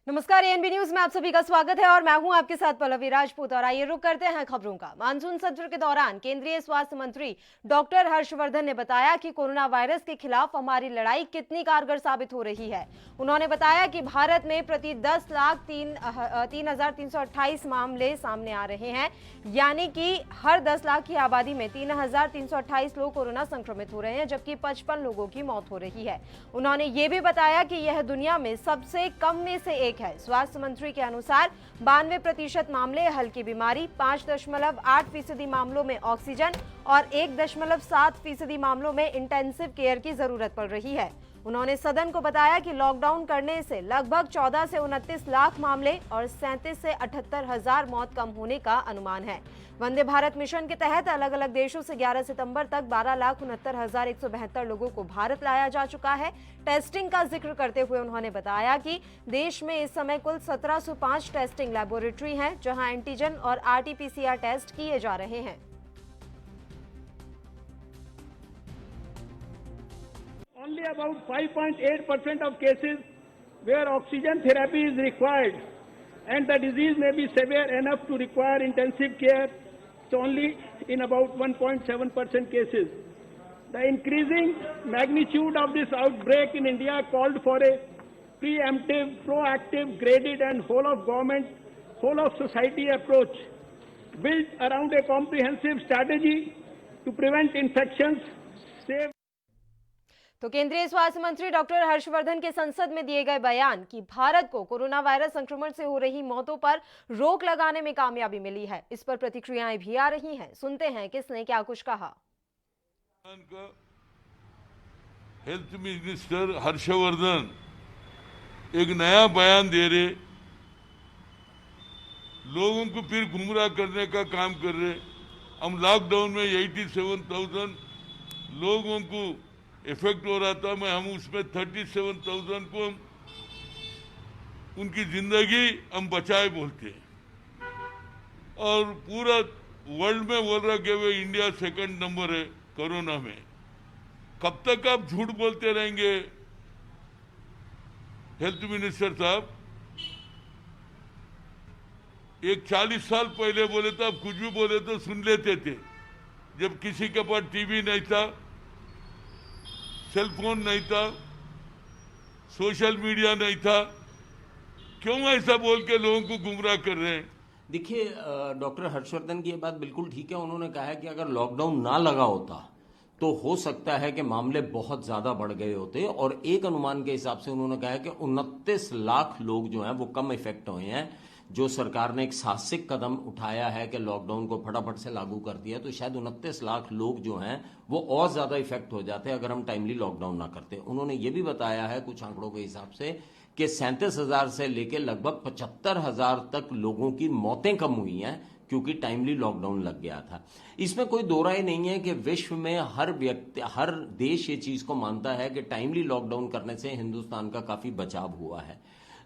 नमस्कार, ANB news में आप सभी का स्वागत है और मैं हूं आपके साथ पल्लवी राजपूत। और आइए रुक करते हैं खबरों का। मानसून सत्र के दौरान केंद्रीय स्वास्थ्य मंत्री डॉक्टर हर्षवर्धन ने बताया कि कोरोना वायरस के खिलाफ हमारी लड़ाई कितनी कारगर साबित हो रही है। उन्होंने बताया कि भारत में प्रति 10 लाख 3,328 मामले सामने आ रहे हैं, यानी कि हर 10 लाख की आबादी में 3,328 लोग कोरोना संक्रमित हो रहे हैं, जबकि 55 लोगों की मौत हो रही है। उन्होंने ये भी बताया कि यह दुनिया में सबसे कम में से एक है। स्वास्थ्य मंत्री के अनुसार 92% मामले हल्की बीमारी, 5.8% मामलों में ऑक्सीजन और 1.7% मामलों में इंटेंसिव केयर की जरूरत पड़ रही है। उन्होंने सदन को बताया कि लॉकडाउन करने से लगभग 14 से 29 लाख मामले और 37 से 78 हजार मौत कम होने का अनुमान है। वंदे भारत मिशन के तहत अलग अलग देशों से 11 सितंबर तक 12,69,172 लोगों को भारत लाया जा चुका है। टेस्टिंग का जिक्र करते हुए उन्होंने बताया कि देश में इस समय कुल 1705 टेस्टिंग लैबोरेटरी हैं, जहां एंटीजन और आरटी-पीसीआर टेस्ट किए जा रहे हैं। Only about 5.8% of cases where oxygen therapy is required and the disease may be severe enough to require intensive care, so only in about 1.7% cases. The increasing magnitude of this outbreak in India called for a preemptive, proactive, graded and whole of government, whole of society approach built around a comprehensive strategy to prevent infections, save तो केंद्रीय स्वास्थ्य मंत्री doctor Harshvardhan के संसद में दिए गए बयान कि भारत को कोरोना वायरस संक्रमण से हो रही मौतों पर रोक लगाने में कामयाबी मिली है, इस पर प्रतिक्रियाएं भी आ रही हैं। सुनते हैं किसने क्या कुछ कहा। हेल्थ मिनिस्टर हर्षवर्धन एक नया बयान दे रहे, लोगों को फिर गुमराह करने का काम कर रहे। हम लॉकडाउन में 87,000 लोगों को इफेक्ट हो रहा था, मैं हम उसमें 37,000 को उनकी जिंदगी हम बचाए बोलते हैं। और पूरा वर्ल्ड में बोल रहा कि वे इंडिया सेकंड नंबर है कोरोना में। कब तक आप झूठ बोलते रहेंगे हेल्थ मिनिस्टर साहब? एक 40 साल पहले बोले तो आप कुछ भी बोले तो सुन लेते थे, जब किसी के पास टीवी नहीं था, सेल फोन नहीं था, सोशल मीडिया नहीं था। क्यों ऐसा बोल के लोगों को गुमराह कर रहे हैं? देखिए, डॉक्टर हर्षवर्धन की ये बात बिल्कुल ठीक है। उन्होंने कहा है कि अगर लॉकडाउन ना लगा होता तो हो सकता है कि मामले बहुत ज्यादा बढ़ गए होते, और एक अनुमान के हिसाब से उन्होंने कहा है कि 29 लाख लोग जो हैं वो कम इफेक्ट हुए हैं। जो सरकार ने एक साहसिक कदम उठाया है कि लॉकडाउन को फटाफट से लागू कर दिया, तो शायद 29 लाख लोग जो हैं वो और ज्यादा इफेक्ट हो जाते अगर हम टाइमली लॉकडाउन ना करते। उन्होंने ये भी बताया है कुछ आंकड़ों के हिसाब से कि 37,000 से लेकर लगभग 75,000 तक लोगों की मौतें कम हुई हैं क्योंकि टाइमली लॉकडाउन लग गया था। इसमें कोई दो राय नहीं है कि विश्व में हर व्यक्ति, हर देश ये चीज को मानता है कि टाइमली लॉकडाउन करने से हिंदुस्तान का काफी बचाव हुआ है।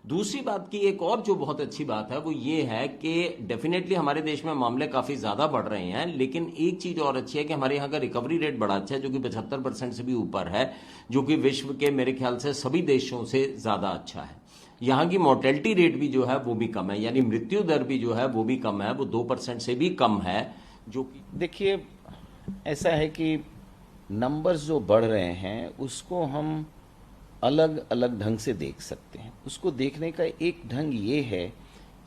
दूसरी बात की एक और जो बहुत अच्छी बात है वो ये है कि डेफिनेटली हमारे देश में मामले काफी ज्यादा बढ़ रहे हैं, लेकिन एक चीज और अच्छी है कि हमारे यहाँ का रिकवरी रेट बड़ा अच्छा है, जो कि 75% से भी ऊपर है, जो कि विश्व के मेरे ख्याल से सभी देशों से ज्यादा अच्छा है। यहाँ की मोर्टेलिटी रेट भी जो है वो भी कम है, यानी मृत्यु दर भी जो है वो भी कम है, वो 2% से भी कम है। जो कि देखिए, ऐसा है कि नंबर्स जो बढ़ रहे हैं उसको हम अलग अलग ढंग से देख सकते हैं। उसको देखने का एक ढंग ये है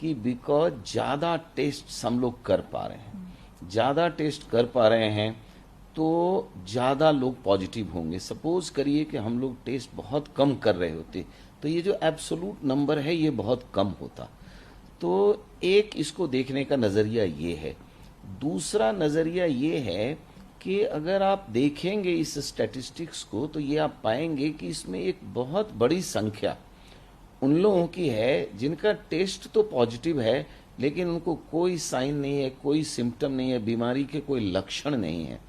कि बिकॉज ज़्यादा टेस्ट हम लोग कर पा रहे हैं, ज़्यादा टेस्ट कर पा रहे हैं तो ज़्यादा लोग पॉजिटिव होंगे। सपोज करिए कि हम लोग टेस्ट बहुत कम कर रहे होते तो ये जो एब्सोलूट नंबर है ये बहुत कम होता। तो एक इसको देखने का नज़रिया ये है। दूसरा नज़रिया ये है कि अगर आप देखेंगे इस स्टैटिस्टिक्स को तो ये आप पाएंगे कि इसमें एक बहुत बड़ी संख्या उन लोगों की है जिनका टेस्ट तो पॉजिटिव है लेकिन उनको कोई साइन नहीं है, कोई सिम्टम नहीं है, बीमारी के कोई लक्षण नहीं है।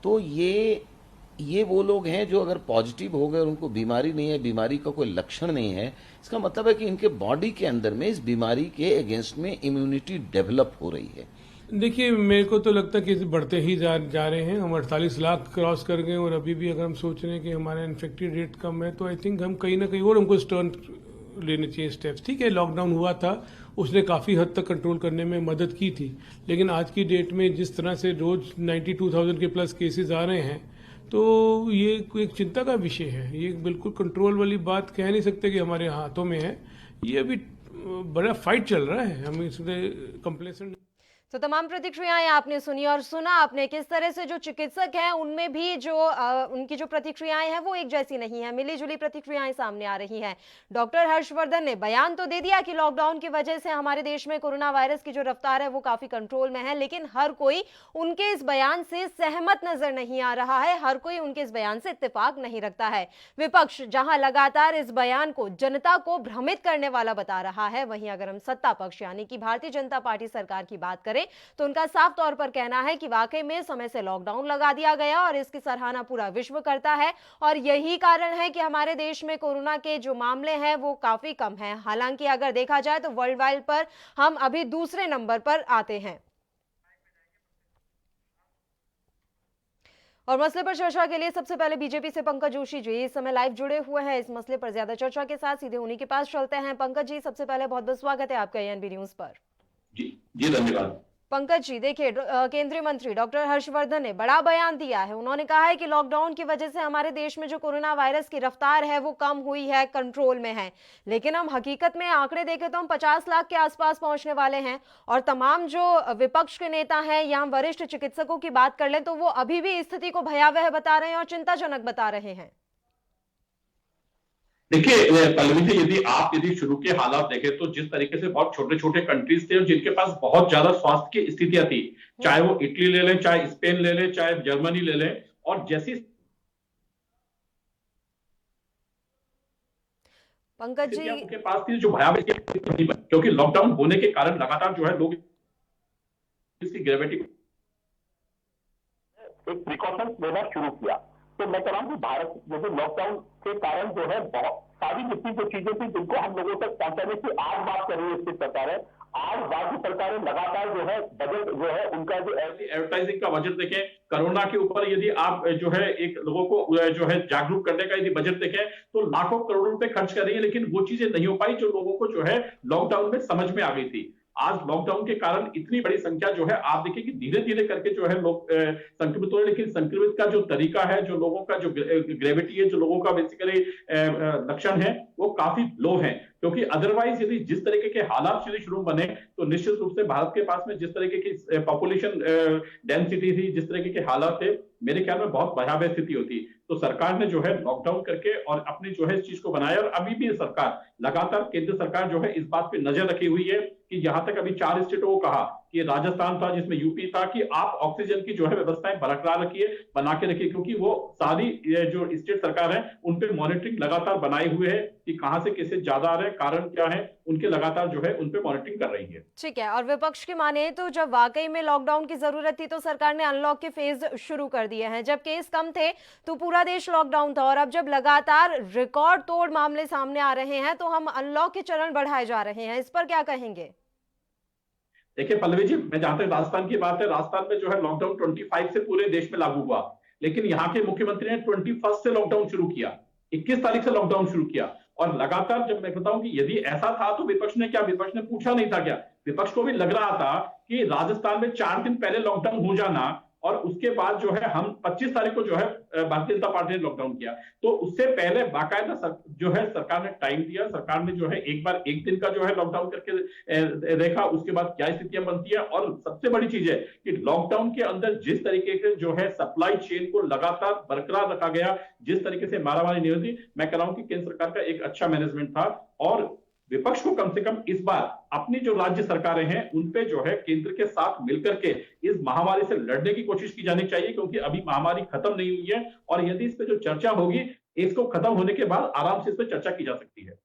तो ये वो लोग हैं जो अगर पॉजिटिव हो गए और उनको बीमारी नहीं है, बीमारी का कोई लक्षण नहीं है, इसका मतलब है कि इनके बॉडी के अंदर में इस बीमारी के अगेंस्ट में इम्यूनिटी डेवलप हो रही है। देखिए, मेरे को तो लगता है कि बढ़ते ही जा रहे हैं। हम 48 लाख क्रॉस कर गए और अभी भी अगर हम सोच रहे हैं कि हमारा इन्फेक्टेड रेट कम है तो आई थिंक हम कहीं ना कहीं और हमको लेने चाहिए स्टेप्स। ठीक है, लॉकडाउन हुआ था, उसने काफ़ी हद तक कंट्रोल करने में मदद की थी, लेकिन आज की डेट में जिस तरह से रोज 92,000 के प्लस केसेस आ रहे हैं, तो ये एक चिंता का विषय है। ये बिल्कुल कंट्रोल वाली बात कह नहीं सकते कि हमारे हाथों में है। ये अभी बड़ा फाइट चल रहा है, हम इसमें कंप्लेसेंट। तो तमाम प्रतिक्रियाएं आपने सुनी और सुना आपने किस तरह से जो चिकित्सक हैं उनमें भी जो उनकी जो प्रतिक्रियाएं हैं वो एक जैसी नहीं है, मिली जुली प्रतिक्रियाएं सामने आ रही हैं। डॉक्टर हर्षवर्धन ने बयान तो दे दिया कि लॉकडाउन की वजह से हमारे देश में कोरोना वायरस की जो रफ्तार है वो काफी कंट्रोल में है, लेकिन हर कोई उनके इस बयान से सहमत नजर नहीं आ रहा है, हर कोई उनके इस बयान से इत्तेफाक नहीं रखता है। विपक्ष जहां लगातार इस बयान को जनता को भ्रमित करने वाला बता रहा है, वहीं अगर हम सत्ता पक्ष यानी कि भारतीय जनता पार्टी सरकार की बात करें तो उनका साफ तौर पर कहना है कि वाकई में समय से लॉकडाउन लगा दिया गया और इसकी सराहना पूरा विश्व करता है और यही कारण है कि हमारे देश में कोरोना के जो मामले हैं वो काफी कम हैं। हालांकि अगर देखा जाए तो वर्ल्ड वाइड पर हम अभी दूसरे नंबर पर आते हैं। और मसले पर चर्चा के लिए सबसे पहले बीजेपी से पंकज जोशी जी इस समय लाइव जुड़े हुए हैं। इस मसले पर ज्यादा चर्चा के साथ सीधे उन्हीं के पास चलते हैं। पंकज जी, सबसे पहले बहुत बहुत स्वागत है आपका एएनबी न्यूज पर। जी धन्यवाद। पंकज जी, देखिए केंद्रीय मंत्री डॉक्टर हर्षवर्धन ने बड़ा बयान दिया है। उन्होंने कहा है कि लॉकडाउन की वजह से हमारे देश में जो कोरोना वायरस की रफ्तार है वो कम हुई है, कंट्रोल में है, लेकिन हम हकीकत में आंकड़े देखें तो हम 50 लाख के आसपास पहुंचने वाले हैं। और तमाम जो विपक्ष के नेता हैं या हम वरिष्ठ चिकित्सकों की बात कर लें तो वो अभी भी स्थिति को भयावह बता रहे हैं और चिंताजनक बता रहे हैं। देखिए पल्लवी जी, यदि शुरू के हालात देखें तो जिस तरीके से बहुत छोटे छोटे कंट्रीज थे और जिनके पास बहुत ज्यादा स्वास्थ्य की स्थितियां थी, चाहे वो इटली ले लें, चाहे स्पेन ले लें, चाहे जर्मनी ले लें, और जैसी पंकज जी उनके पास थी जो भयावह, क्योंकि लॉकडाउन होने के कारण लगातार जो है लोग इसकी ग्रेविटी एक प्रिकॉशंस लेना शुरू किया। तो मैं कह रहा हूं कि भारत में लॉकडाउन के कारण जो है बहुत सारी जितनी जो चीजें थी जिनको हम लोगों तक पहुंचाने की आज बात कर रही है इसकी सरकारें, आज राज्य सरकारें लगातार जो है बजट जो है उनका जो एडवर्टाइजिंग का बजट देखें, कोरोना के ऊपर यदि आप जो है एक लोगों को जो है जागरूक करने का यदि बजट देखें तो लाखों करोड़ रुपए खर्च कर रही है, लेकिन वो चीजें नहीं हो पाई जो लोगों को जो है लॉकडाउन में समझ में आ गई थी। आज लॉकडाउन के कारण इतनी बड़ी संख्या जो है आप देखिए कि धीरे धीरे करके जो है लोग संक्रमित हो रहे हैं, लेकिन संक्रमित का जो तरीका है, जो लोगों का जो ग्रेविटी है, जो लोगों का बेसिकली लक्षण है वो काफी लो है। क्योंकि अदरवाइज यदि जिस तरीके के हालात शुरू बने तो निश्चित रूप से भारत के पास में जिस तरीके की पॉपुलेशन डेंसिटी थी, जिस तरीके के हालात थे, मेरे ख्याल में बहुत भयावह स्थिति होती। तो सरकार ने जो है लॉकडाउन करके और अपनी जो है इस चीज को बनाया, और अभी भी सरकार लगातार केंद्र सरकार जो है इस बात पे नजर रखी हुई है कि यहां तक अभी 4 स्टेटों को कहा कि राजस्थान था, जिसमें यूपी था, कि आप ऑक्सीजन की जो है व्यवस्थाएं बरकरार रखिए, बना के रखिए, क्योंकि वो सारी जो स्टेट सरकार है उन पे मॉनिटरिंग लगातार बनाए हुए है कि कहां से केसेस ज्यादा आ रहे हैं, कारण क्या है, उनके लगातार जो है उन पे मॉनिटरिंग कर रही है। ठीक है। और विपक्ष की माने तो जब वाकई में लॉकडाउन की जरूरत थी तो सरकार ने अनलॉक के फेज शुरू कर दिए हैं। जब केस कम थे तो पूरा देश लॉकडाउन था, और अब जब लगातार रिकॉर्ड तोड़ मामले सामने आ रहे हैं तो हम अनलॉक के चरण बढ़ाए जा रहे हैं। इस पर क्या कहेंगे? देखिए पल्लवी जी, मैं जहां तक राजस्थान की बात है, राजस्थान में जो है लॉकडाउन 25 से पूरे देश में लागू हुआ, लेकिन यहाँ के मुख्यमंत्री ने 21 से लॉकडाउन शुरू किया, 21 तारीख से लॉकडाउन शुरू किया। और लगातार जब मैं बताऊं कि यदि ऐसा था तो विपक्ष ने पूछा नहीं था क्या? विपक्ष को भी लग रहा था कि राजस्थान में 4 दिन पहले लॉकडाउन हो जाना और उसके बाद जो है हम 25 तारीख को जो है भारतीय जनता पार्टी ने लॉकडाउन किया, तो उससे पहले बाकायदा जो है सरकार ने टाइम दिया। सरकार ने जो है एक बार 1 दिन का जो है लॉकडाउन करके देखा, उसके बाद क्या स्थितियां बनती है। और सबसे बड़ी चीज है कि लॉकडाउन के अंदर जिस तरीके के जो है सप्लाई चेन को लगातार बरकरार रखा गया, जिस तरीके से मारामारी नहीं होती, मैं कह रहा हूं कि केंद्र सरकार का एक अच्छा मैनेजमेंट था। और विपक्ष को कम से कम इस बार अपनी जो राज्य सरकारें हैं उन पे जो है केंद्र के साथ मिलकर के इस महामारी से लड़ने की कोशिश की जानी चाहिए, क्योंकि अभी महामारी खत्म नहीं हुई है। और यदि इस पे जो चर्चा होगी, इसको खत्म होने के बाद आराम से इस पे चर्चा की जा सकती है।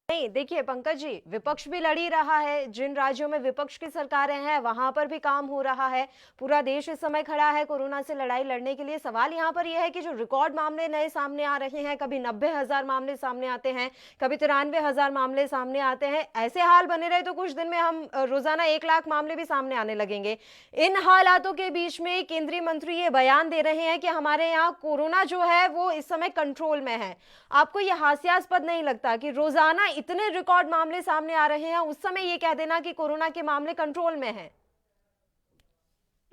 नहीं, देखिए पंकज जी, विपक्ष भी लड़ ही रहा है। जिन राज्यों में विपक्ष की सरकारें हैं वहां पर भी काम हो रहा है। पूरा देश इस समय खड़ा है कोरोना से लड़ाई लड़ने के लिए। सवाल यहाँ पर यह है कि जो रिकॉर्ड मामले नए सामने आ रहे हैं, कभी 90,000 मामले सामने आते हैं, कभी 93,000 मामले सामने आते हैं। ऐसे हाल बने रहे तो कुछ दिन में हम रोजाना 1 लाख मामले भी सामने आने लगेंगे। इन हालातों के बीच में केंद्रीय मंत्री ये बयान दे रहे हैं कि हमारे यहाँ कोरोना जो है वो इस समय कंट्रोल में है। आपको यह हास्यास्पद नहीं लगता कि रोजाना इतने रिकॉर्ड मामले सामने आ रहे हैं, उस समय ये कह देना कि कोरोना के मामले कंट्रोल में हैं?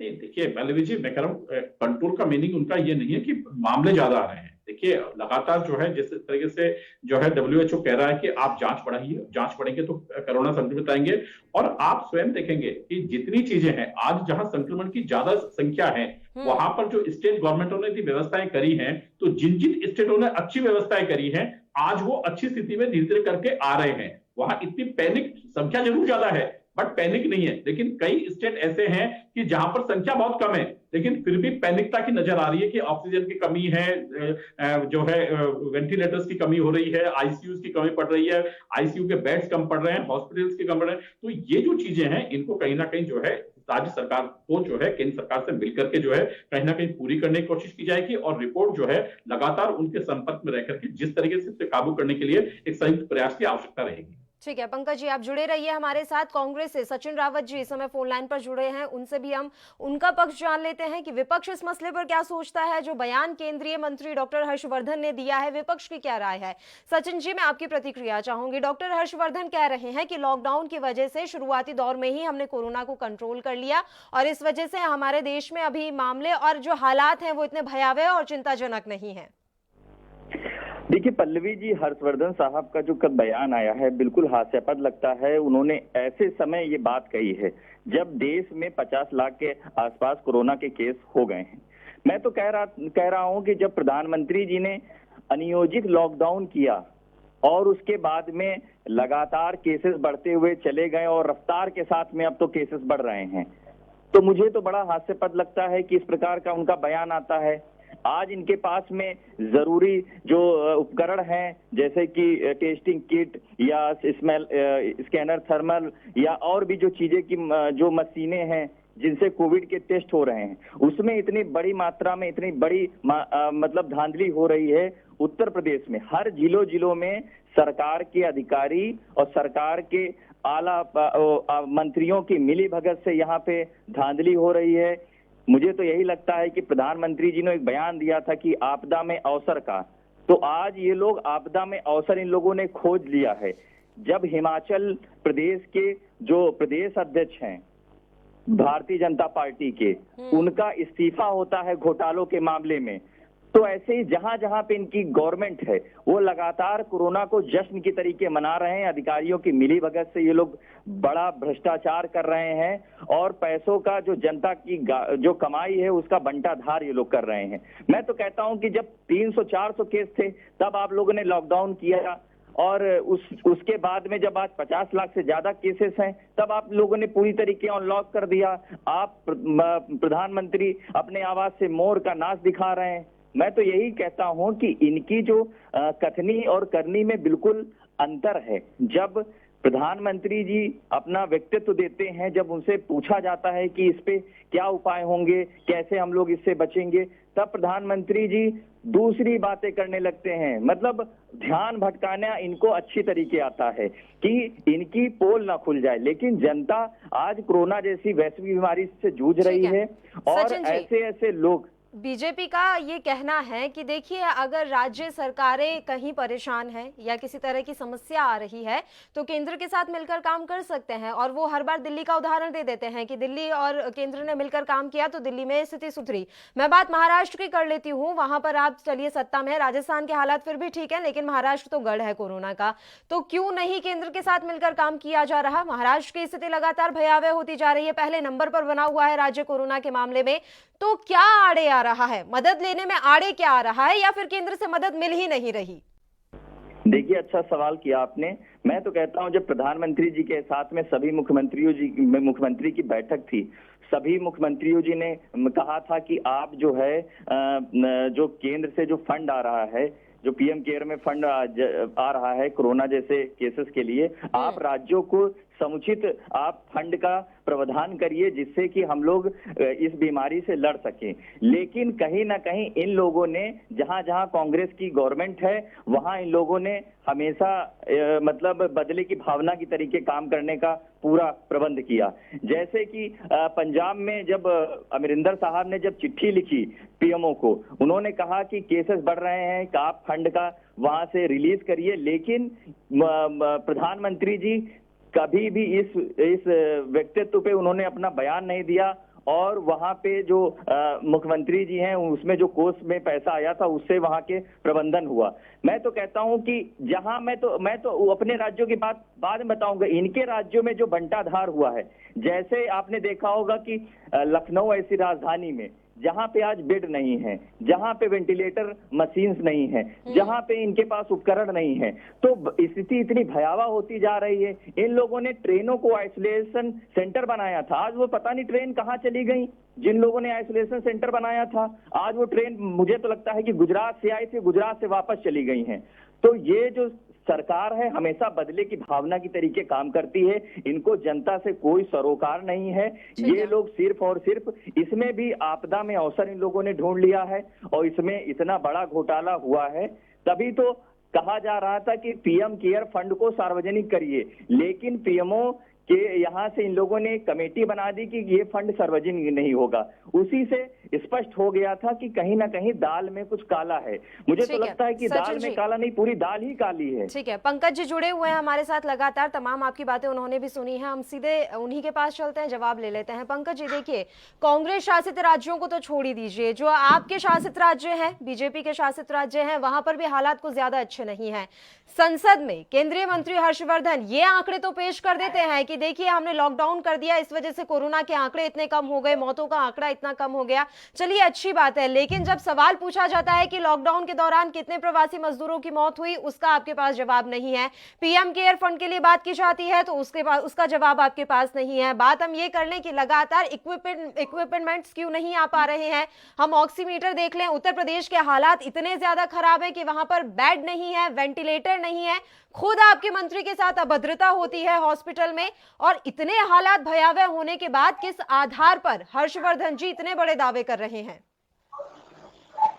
नहीं, देखिए पल्लवी जी, मैं कह रहा हूँ कंट्रोल का मीनिंग उनका ये नहीं है कि मामले ज्यादा आ रहे हैं। देखिए लगातार जो है जिस तरीके से जो है WHO कह रहा है कि आप जांच बढ़ाइए, जांच बढ़ेंगे तो कोरोना संक्रमित आएंगे। और आप स्वयं देखेंगे कि जितनी चीजें हैं आज जहां संक्रमण की ज्यादा संख्या है वहां पर जो स्टेट गवर्नमेंटों ने व्यवस्थाएं करी हैं, तो जिन जिन स्टेटों ने अच्छी व्यवस्थाएं करी हैं आज वो अच्छी स्थिति में धीरे धीरे करके आ रहे हैं। वहां इतनी पैनिक, संख्या जरूर ज्यादा है बट पैनिक नहीं है। लेकिन कई स्टेट ऐसे हैं कि जहां पर संख्या बहुत कम है लेकिन फिर भी पैनिकता की नजर आ रही है कि ऑक्सीजन की कमी है, जो है वेंटिलेटर्स की कमी हो रही है, आईसीयू की कमी पड़ रही है, आईसीयू के बेड्स कम पड़ रहे हैं, हॉस्पिटल्स के कम पड़ रहे हैं। तो ये जो चीजें हैं इनको कहीं ना कहीं जो है राज्य सरकार को जो है केंद्र सरकार से मिलकर के जो है कहीं ना कहीं पूरी करने की कोशिश की जाएगी और रिपोर्ट जो है लगातार उनके संपर्क में रहकर के जिस तरीके से इसे काबू करने के लिए एक संयुक्त प्रयास की आवश्यकता रहेगी। ठीक है पंकज जी, आप जुड़े रहिए हमारे साथ। कांग्रेस से सचिन रावत जी इस समय फोन लाइन पर जुड़े हैं, उनसे भी हम उनका पक्ष जान लेते हैं कि विपक्ष इस मसले पर क्या सोचता है। जो बयान केंद्रीय मंत्री डॉक्टर हर्षवर्धन ने दिया है, विपक्ष की क्या राय है? सचिन जी, मैं आपकी प्रतिक्रिया चाहूंगी। डॉक्टर हर्षवर्धन कह रहे हैं कि लॉकडाउन की वजह से शुरुआती दौर में ही हमने कोरोना को कंट्रोल कर लिया और इस वजह से हमारे देश में अभी मामले और जो हालात हैं वो इतने भयावह और चिंताजनक नहीं है। देखिए पल्लवी जी, हर्षवर्धन साहब का जो कल बयान आया है बिल्कुल हास्यास्पद लगता है। उन्होंने ऐसे समय ये बात कही है जब देश में 50 लाख के आसपास कोरोना के केस हो गए हैं। मैं तो कह रहा हूं कि जब प्रधानमंत्री जी ने अनियोजित लॉकडाउन किया और उसके बाद में लगातार केसेस बढ़ते हुए चले गए और रफ्तार के साथ में अब तो केसेस बढ़ रहे हैं, तो मुझे तो बड़ा हास्यास्पद लगता है कि इस प्रकार का उनका बयान आता है। आज इनके पास में जरूरी जो उपकरण हैं जैसे कि टेस्टिंग किट या स्कैनर, थर्मल या और भी जो चीजें की जो मशीनें हैं जिनसे कोविड के टेस्ट हो रहे हैं, उसमें इतनी बड़ी मात्रा में इतनी बड़ी मतलब धांधली हो रही है। उत्तर प्रदेश में हर जिलों में सरकार के अधिकारी और सरकार के आला मंत्रियों की मिलीभगत से यहाँ पे धांधली हो रही है। मुझे तो यही लगता है कि प्रधानमंत्री जी ने एक बयान दिया था कि आपदा में अवसर का, तो आज ये लोग आपदा में अवसर इन लोगों ने खोज लिया है। जब हिमाचल प्रदेश के जो प्रदेश अध्यक्ष हैं भारतीय जनता पार्टी के, उनका इस्तीफा होता है घोटालों के मामले में, तो ऐसे ही जहां जहां पे इनकी गवर्नमेंट है वो लगातार कोरोना को जश्न की तरीके मना रहे हैं। अधिकारियों की मिलीभगत से ये लोग बड़ा भ्रष्टाचार कर रहे हैं और पैसों का जो जनता की जो कमाई है उसका बंटाधार ये लोग कर रहे हैं। मैं तो कहता हूं कि जब 300-400 केस थे तब आप लोगों ने लॉकडाउन किया और उसके बाद में जब आज 50 लाख से ज्यादा केसेस हैं तब आप लोगों ने पूरी तरीके अनलॉक कर दिया। आप प्रधानमंत्री अपने आवाज से मोर का नाच दिखा रहे हैं। मैं तो यही कहता हूं कि इनकी जो कथनी और करनी में बिल्कुल अंतर है। जब प्रधानमंत्री जी अपना व्यक्तित्व देते हैं, जब उनसे पूछा जाता है कि इस पे क्या उपाय होंगे, कैसे हम लोग इससे बचेंगे, तब प्रधानमंत्री जी दूसरी बातें करने लगते हैं। मतलब ध्यान भटकाना इनको अच्छी तरीके आता है कि इनकी पोल ना खुल जाए। लेकिन जनता आज कोरोना जैसी वैश्विक बीमारी से जूझ रही है और ऐसे लोग, बीजेपी का ये कहना है कि देखिए अगर राज्य सरकारें कहीं परेशान हैं या किसी तरह की समस्या आ रही है तो केंद्र के साथ मिलकर काम कर सकते हैं, और वो हर बार दिल्ली का उदाहरण दे देते हैं कि दिल्ली और केंद्र ने मिलकर काम किया तो दिल्ली में स्थिति सुधरी। मैं बात महाराष्ट्र की कर लेती हूँ, वहां पर आप चलिए सत्ता में है, राजस्थान के हालात फिर भी ठीक है लेकिन महाराष्ट्र तो गढ़ है कोरोना का, तो क्यों नहीं केंद्र के साथ मिलकर काम किया जा रहा? महाराष्ट्र की स्थिति लगातार भयावह होती जा रही है, पहले नंबर पर बना हुआ है राज्य कोरोना के मामले में, तो क्या आड़े आ रहा है? मदद लेने में आड़े क्या आ रहा है या फिर केंद्र से मदद मिल ही नहीं रही? देखिए अच्छा सवाल किया आपने। मैं तो कहता हूं जब प्रधानमंत्री जी के साथ में सभी मुख्यमंत्री की बैठक थी, सभी मुख्यमंत्रियों जी ने कहा था कि आप जो है जो केंद्र से जो फंड आ रहा है, जो पीएम केयर में फंड आ रहा है कोरोना जैसे केसेस के लिए, आप राज्यों को समुचित आप फंड का प्रावधान करिए जिससे कि हम लोग इस बीमारी से लड़ सकें। लेकिन कहीं ना कहीं इन लोगों ने जहां जहां कांग्रेस की गवर्नमेंट है वहां इन लोगों ने हमेशा मतलब बदले की भावना की तरीके काम करने का पूरा प्रबंध किया। जैसे कि पंजाब में जब अमरिंदर साहब ने जब चिट्ठी लिखी पीएमओ को, उन्होंने कहा कि केसेस बढ़ रहे हैं कि आप फंड का वहां से रिलीज करिए, लेकिन प्रधानमंत्री जी कभी भी इस व्यक्तित्व पे उन्होंने अपना बयान नहीं दिया और वहां पे जो मुख्यमंत्री जी हैं उसमें जो कोष में पैसा आया था उससे वहां के प्रबंधन हुआ। मैं तो कहता हूं कि जहां मैं तो अपने राज्यों की बात बाद में बताऊंगा, इनके राज्यों में जो बंटाधार हुआ है, जैसे आपने देखा होगा कि लखनऊ ऐसी राजधानी में जहां पे आज बेड नहीं है, जहां पे वेंटिलेटर मशीन्स नहीं है, जहां पे इनके पास उपकरण नहीं है, तो स्थिति इतनी भयावह होती जा रही है। इन लोगों ने ट्रेनों को आइसोलेशन सेंटर बनाया था, आज वो पता नहीं ट्रेन कहां चली गई। जिन लोगों ने आइसोलेशन सेंटर बनाया था आज वो ट्रेन मुझे तो लगता है कि गुजरात से आई थी, गुजरात से वापस चली गई हैं। तो ये जो सरकार है हमेशा बदले की भावना की तरीके काम करती है, इनको जनता से कोई सरोकार नहीं है। ये लोग सिर्फ और सिर्फ इसमें भी आपदा में अवसर इन लोगों ने ढूंढ लिया है और इसमें इतना बड़ा घोटाला हुआ है। तभी तो कहा जा रहा था कि पीएम केयर फंड को सार्वजनिक करिए, लेकिन पीएमओ के यहाँ से इन लोगों ने कमेटी बना दी कि ये फंड सार्वजनिक नहीं होगा। उसी से स्पष्ट हो गया था कि कहीं ना कहीं दाल में कुछ काला है। मुझे तो लगता है कि दाल में काला नहीं, पूरी दाल ही काली है। ठीक है, पंकज जी जुड़े हुए हैं हमारे साथ लगातार, तमाम आपकी बातें उन्होंने भी सुनी है। हम सीधे उन्हीं के पास चलते हैं, जवाब ले लेते हैं। पंकज जी देखिए, कांग्रेस शासित राज्यों को तो छोड़ ही दीजिए, जो आपके शासित राज्य हैं, बीजेपी के शासित राज्य हैं, वहां पर भी हालात कुछ ज्यादा अच्छे नहीं है। संसद में केंद्रीय मंत्री हर्षवर्धन ये आंकड़े तो पेश कर देते हैं कि देखिए हमने लॉकडाउन कर दिया, इस वजह से कोरोना के आंकड़े इतने कम हो गए, मौतों का आंकड़ा इतना कम हो गया। चलिए अच्छी बात है, लेकिन जब सवाल पूछा जाता है कि लॉकडाउन के दौरान कितने प्रवासी मजदूरों की मौत हुई, उसका आपके पास जवाब नहीं है। पीएम केयर फंड के लिए बात की जाती है तो उसका जवाब आपके पास नहीं है। बात हम ये कर लें कि लगातार इक्विपमेंट्स क्यों नहीं आ पा रहे हैं। हम ऑक्सीमीटर देख लें, उत्तर प्रदेश के हालात इतने ज्यादा खराब है कि वहां पर बेड नहीं है, वेंटिलेटर नहीं है, खुद आपके मंत्री के साथ अभद्रता होती है हॉस्पिटल में, और इतने हालात भयावह होने के बाद किस आधार पर हर्षवर्धन जी इतने बड़े दावे कर रहे हैं?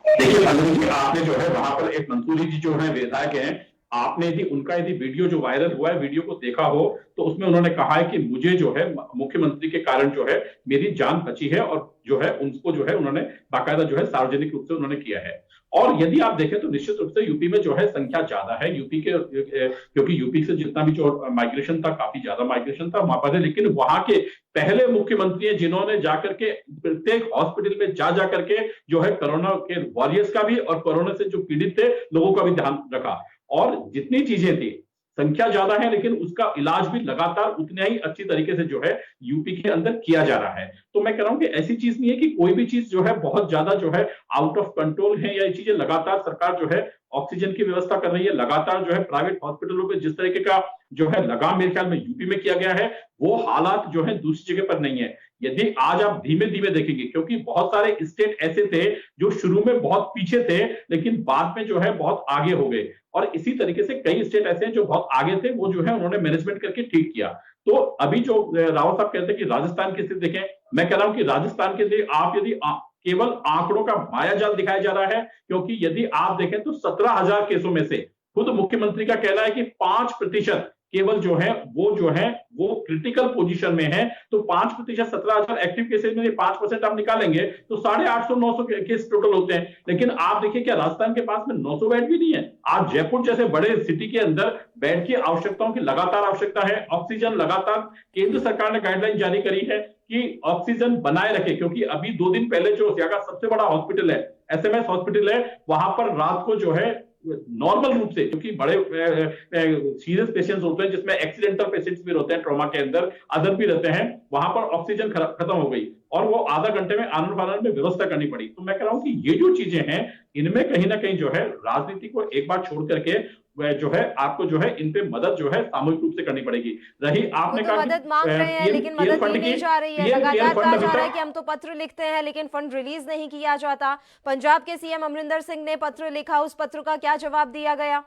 देखिए आपने जो है वहां पर एक मंसूरी जी जो है विधायक हैं, आपने यदि वीडियो जो वायरल हुआ है वीडियो को देखा हो तो उसमें उन्होंने कहा है कि मुझे जो है मुख्यमंत्री के कारण जो है मेरी जान बची है, और जो है उनको जो है उन्होंने बाकायदा जो है सार्वजनिक रूप से उन्होंने किया है। और यदि आप देखें तो निश्चित रूप से यूपी में जो है संख्या ज्यादा है, यूपी के क्योंकि यूपी से जितना भी जो माइग्रेशन था काफी ज्यादा माइग्रेशन था वहां पर है, लेकिन वहां के पहले मुख्यमंत्री हैं जिन्होंने जाकर के प्रत्येक हॉस्पिटल में जा करके जो है कोरोना के वॉरियर्स का भी और कोरोना से जो पीड़ित थे लोगों का भी ध्यान रखा। और जितनी चीजें थी, संख्या ज्यादा है लेकिन उसका इलाज भी लगातार उतने ही अच्छी तरीके से जो है यूपी के अंदर किया जा रहा है। तो मैं कह रहा हूं कि ऐसी चीज नहीं है कि कोई भी चीज जो है बहुत ज्यादा जो है आउट ऑफ कंट्रोल है, या ये चीजें लगातार सरकार जो है ऑक्सीजन की व्यवस्था कर रही है, लगातार जो है प्राइवेट हॉस्पिटलों पे जिस तरीके का जो है लगाम मेरे ख्याल में यूपी में किया गया है वो हालात जो है दूसरी जगह पर नहीं है। यदि आज आप धीमे धीमे देखेंगे, क्योंकि बहुत सारे स्टेट ऐसे थे जो शुरू में बहुत पीछे थे लेकिन बाद में जो है बहुत आगे हो गए, और इसी तरीके से कई स्टेट ऐसे हैं जो बहुत आगे थे, वो जो है उन्होंने मैनेजमेंट करके ठीक किया। तो अभी जो रावत साहब कहते हैं कि राजस्थान की स्थिति देखें, मैं कह रहा हूं कि राजस्थान के लिए आप यदि केवल आंकड़ों का मायाजाल दिखाया जा रहा है, क्योंकि यदि आप देखें तो 17,000 केसों में से खुद मुख्यमंत्री का कहना है कि 5% केवल जो है वो क्रिटिकल पोजीशन में है। तो 5% 17,000 एक्टिव केसेस में 5% आप निकालेंगे तो 850-900 केस टोटल होते हैं। लेकिन आप देखिए क्या राजस्थान के पास में 900 बेड भी नहीं है। आज जयपुर जैसे बड़े सिटी के अंदर बेड की आवश्यकताओं की लगातार आवश्यकता है। ऑक्सीजन लगातार केंद्र सरकार ने गाइडलाइन जारी करी है कि ऑक्सीजन बनाए रखे, क्योंकि अभी 2 दिन पहले जो यहाँ का सबसे बड़ा हॉस्पिटल है, एसएमएस हॉस्पिटल है, वहां पर रात को जो है नॉर्मल रूप से, क्योंकि बड़े सीरियस पेशेंट्स होते हैं जिसमें एक्सीडेंटल पेशेंट्स भी होते हैं, ट्रॉमा के अंदर अदर भी रहते हैं, वहां पर ऑक्सीजन खत्म हो गई और वो आधा घंटे में आनंद फानंद में व्यवस्था करनी पड़ी। तो मैं कह रहा हूं कि ये जो चीजें हैं इनमें कहीं ना कहीं जो है राजनीति को एक बार छोड़ करके जो है आपको जो है इन पे मदद जो है सामूहिक रूप से करनी पड़ेगी। रही आपने कहा मदद मांग रहे हैं लेकिन मदद दी नहीं जा रही है। लगातार कहा जा रहा है कि हम तो पत्र लिखते हैं लेकिन फंड रिलीज नहीं किया जाता। पंजाब के सीएम अमरिंदर सिंह ने पत्र लिखा, उस पत्र का क्या जवाब दिया गया?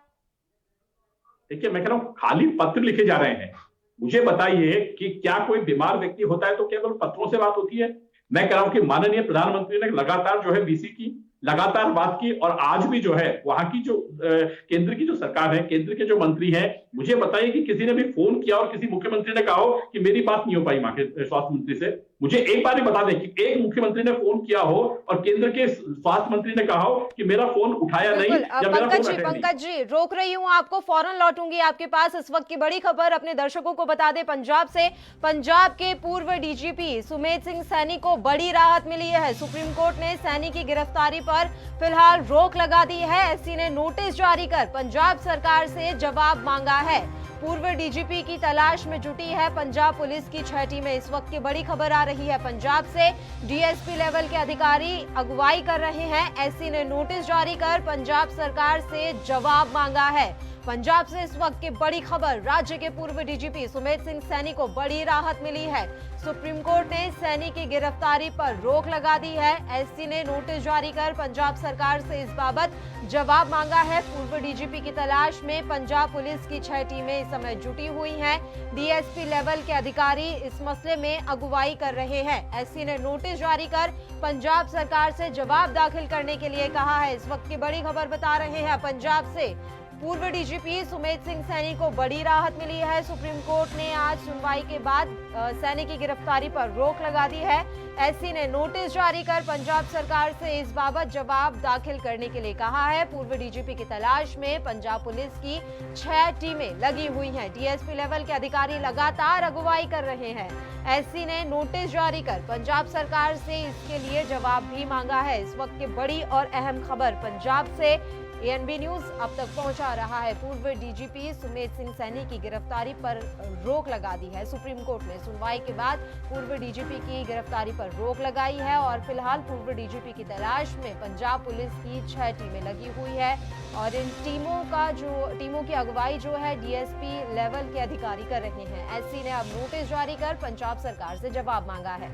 देखिए मैं कह रहा हूं खाली पत्र लिखे जा रहे हैं, मुझे बताइए कि क्या कोई बीमार व्यक्ति होता है तो केवल पत्रों से बात होती है? मैं कह रहा हूं कि माननीय प्रधानमंत्री ने लगातार जो है वीसी की लगातार बात की, और आज भी जो है वहां की जो केंद्र की जो सरकार है, केंद्र के जो मंत्री हैं, मुझे बताइए कि किसी ने भी फोन किया और किसी मुख्यमंत्री ने कहा हो कि मेरी बात नहीं हो पाई वहां के स्वास्थ्य मंत्री से? मुझे एक बार ही बता दें कि एक मुख्यमंत्री ने फोन किया हो और केंद्र के स्वास्थ्य मंत्री ने कहा हो कि मेरा फोन उठाया नहीं या मेरा फोन अटेंड नहीं। पंकज जी, रोक रही हूँ आपको, फौरन लौटूंगी आपके पास। इस वक्त की बड़ी खबर अपने दर्शकों को बता दें पंजाब से। पंजाब के पूर्व डीजीपी सुमेध सिंह सैनी को बड़ी राहत मिली है। सुप्रीम कोर्ट ने सैनी की गिरफ्तारी पर फिलहाल रोक लगा दी है। एससी ने नोटिस जारी कर पंजाब सरकार से जवाब मांगा है। पूर्व डीजीपी की तलाश में जुटी है पंजाब पुलिस की 6 टीमें। इस वक्त की बड़ी खबर आ रही है पंजाब से। डीएसपी लेवल के अधिकारी अगुवाई कर रहे हैं। एससी ने नोटिस जारी कर पंजाब सरकार से जवाब मांगा है। पंजाब से इस वक्त की बड़ी खबर, राज्य के पूर्व डीजीपी सुमेध सिंह सैनी को बड़ी राहत मिली है। सुप्रीम कोर्ट ने सैनी की गिरफ्तारी पर रोक लगा दी है। एससी ने नोटिस जारी कर पंजाब सरकार से इस बाबत जवाब मांगा है। पूर्व डीजीपी की तलाश में पंजाब पुलिस की 6 टीमें इस समय जुटी हुई हैं। डीएसपी लेवल के अधिकारी इस मसले में अगुवाई कर रहे हैं। एससी ने नोटिस जारी कर पंजाब सरकार से जवाब दाखिल करने के लिए कहा है। इस वक्त की बड़ी खबर बता रहे हैं पंजाब से। पूर्व डीजीपी सुमेध सिंह सैनी को बड़ी राहत मिली है। सुप्रीम कोर्ट ने आज सुनवाई के बाद सैनी की गिरफ्तारी पर रोक लगा दी है। एससी ने नोटिस जारी कर पंजाब सरकार से इस बाबत जवाब दाखिल करने के लिए कहा है। पूर्व डीजीपी की तलाश में पंजाब पुलिस की 6 टीमें लगी हुई हैं। डीएसपी लेवल के अधिकारी लगातार अगुवाई कर रहे हैं। एससी ने नोटिस जारी कर पंजाब सरकार से इसके लिए जवाब भी मांगा है। इस वक्त की बड़ी और अहम खबर पंजाब से एएनबी न्यूज अब तक पहुंचा रहा है। पूर्व डीजीपी सुमेध सिंह सैनी की गिरफ्तारी पर रोक लगा दी है। सुप्रीम कोर्ट ने सुनवाई के बाद पूर्व डीजीपी की गिरफ्तारी पर रोक लगाई है और फिलहाल पूर्व डीजीपी की तलाश में पंजाब पुलिस की 6 टीमें लगी हुई है और इन टीमों की अगुवाई जो है डीएसपी लेवल के अधिकारी कर रहे हैं। एससी ने अब नोटिस जारी कर पंजाब सरकार से जवाब मांगा है।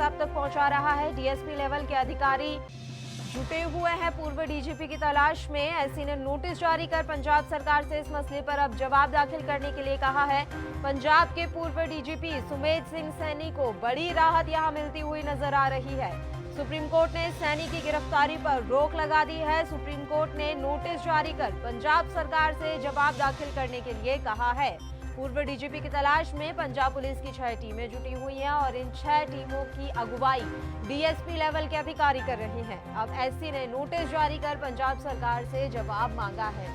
आप तक पहुंचा रहा है। डीएसपी लेवल के अधिकारी जुटे हुए हैं पूर्व डीजीपी की तलाश में। एससी ने नोटिस जारी कर पंजाब सरकार से इस मसले पर अब जवाब दाखिल करने के लिए कहा है। पंजाब के पूर्व डीजीपी सुमेध सिंह सैनी को बड़ी राहत यहां मिलती हुई नजर आ रही है। सुप्रीम कोर्ट ने सैनी की गिरफ्तारी पर रोक लगा दी है। सुप्रीम कोर्ट ने नोटिस जारी कर पंजाब सरकार से जवाब दाखिल करने के लिए कहा है। पूर्व डीजीपी की तलाश में पंजाब पुलिस की 6 टीमें जुटी हुई हैं और इन 6 टीमों की अगुवाई डीएसपी लेवल के अधिकारी कर रहे हैं। अब एससी ने नोटिस जारी कर पंजाब सरकार से जवाब मांगा है।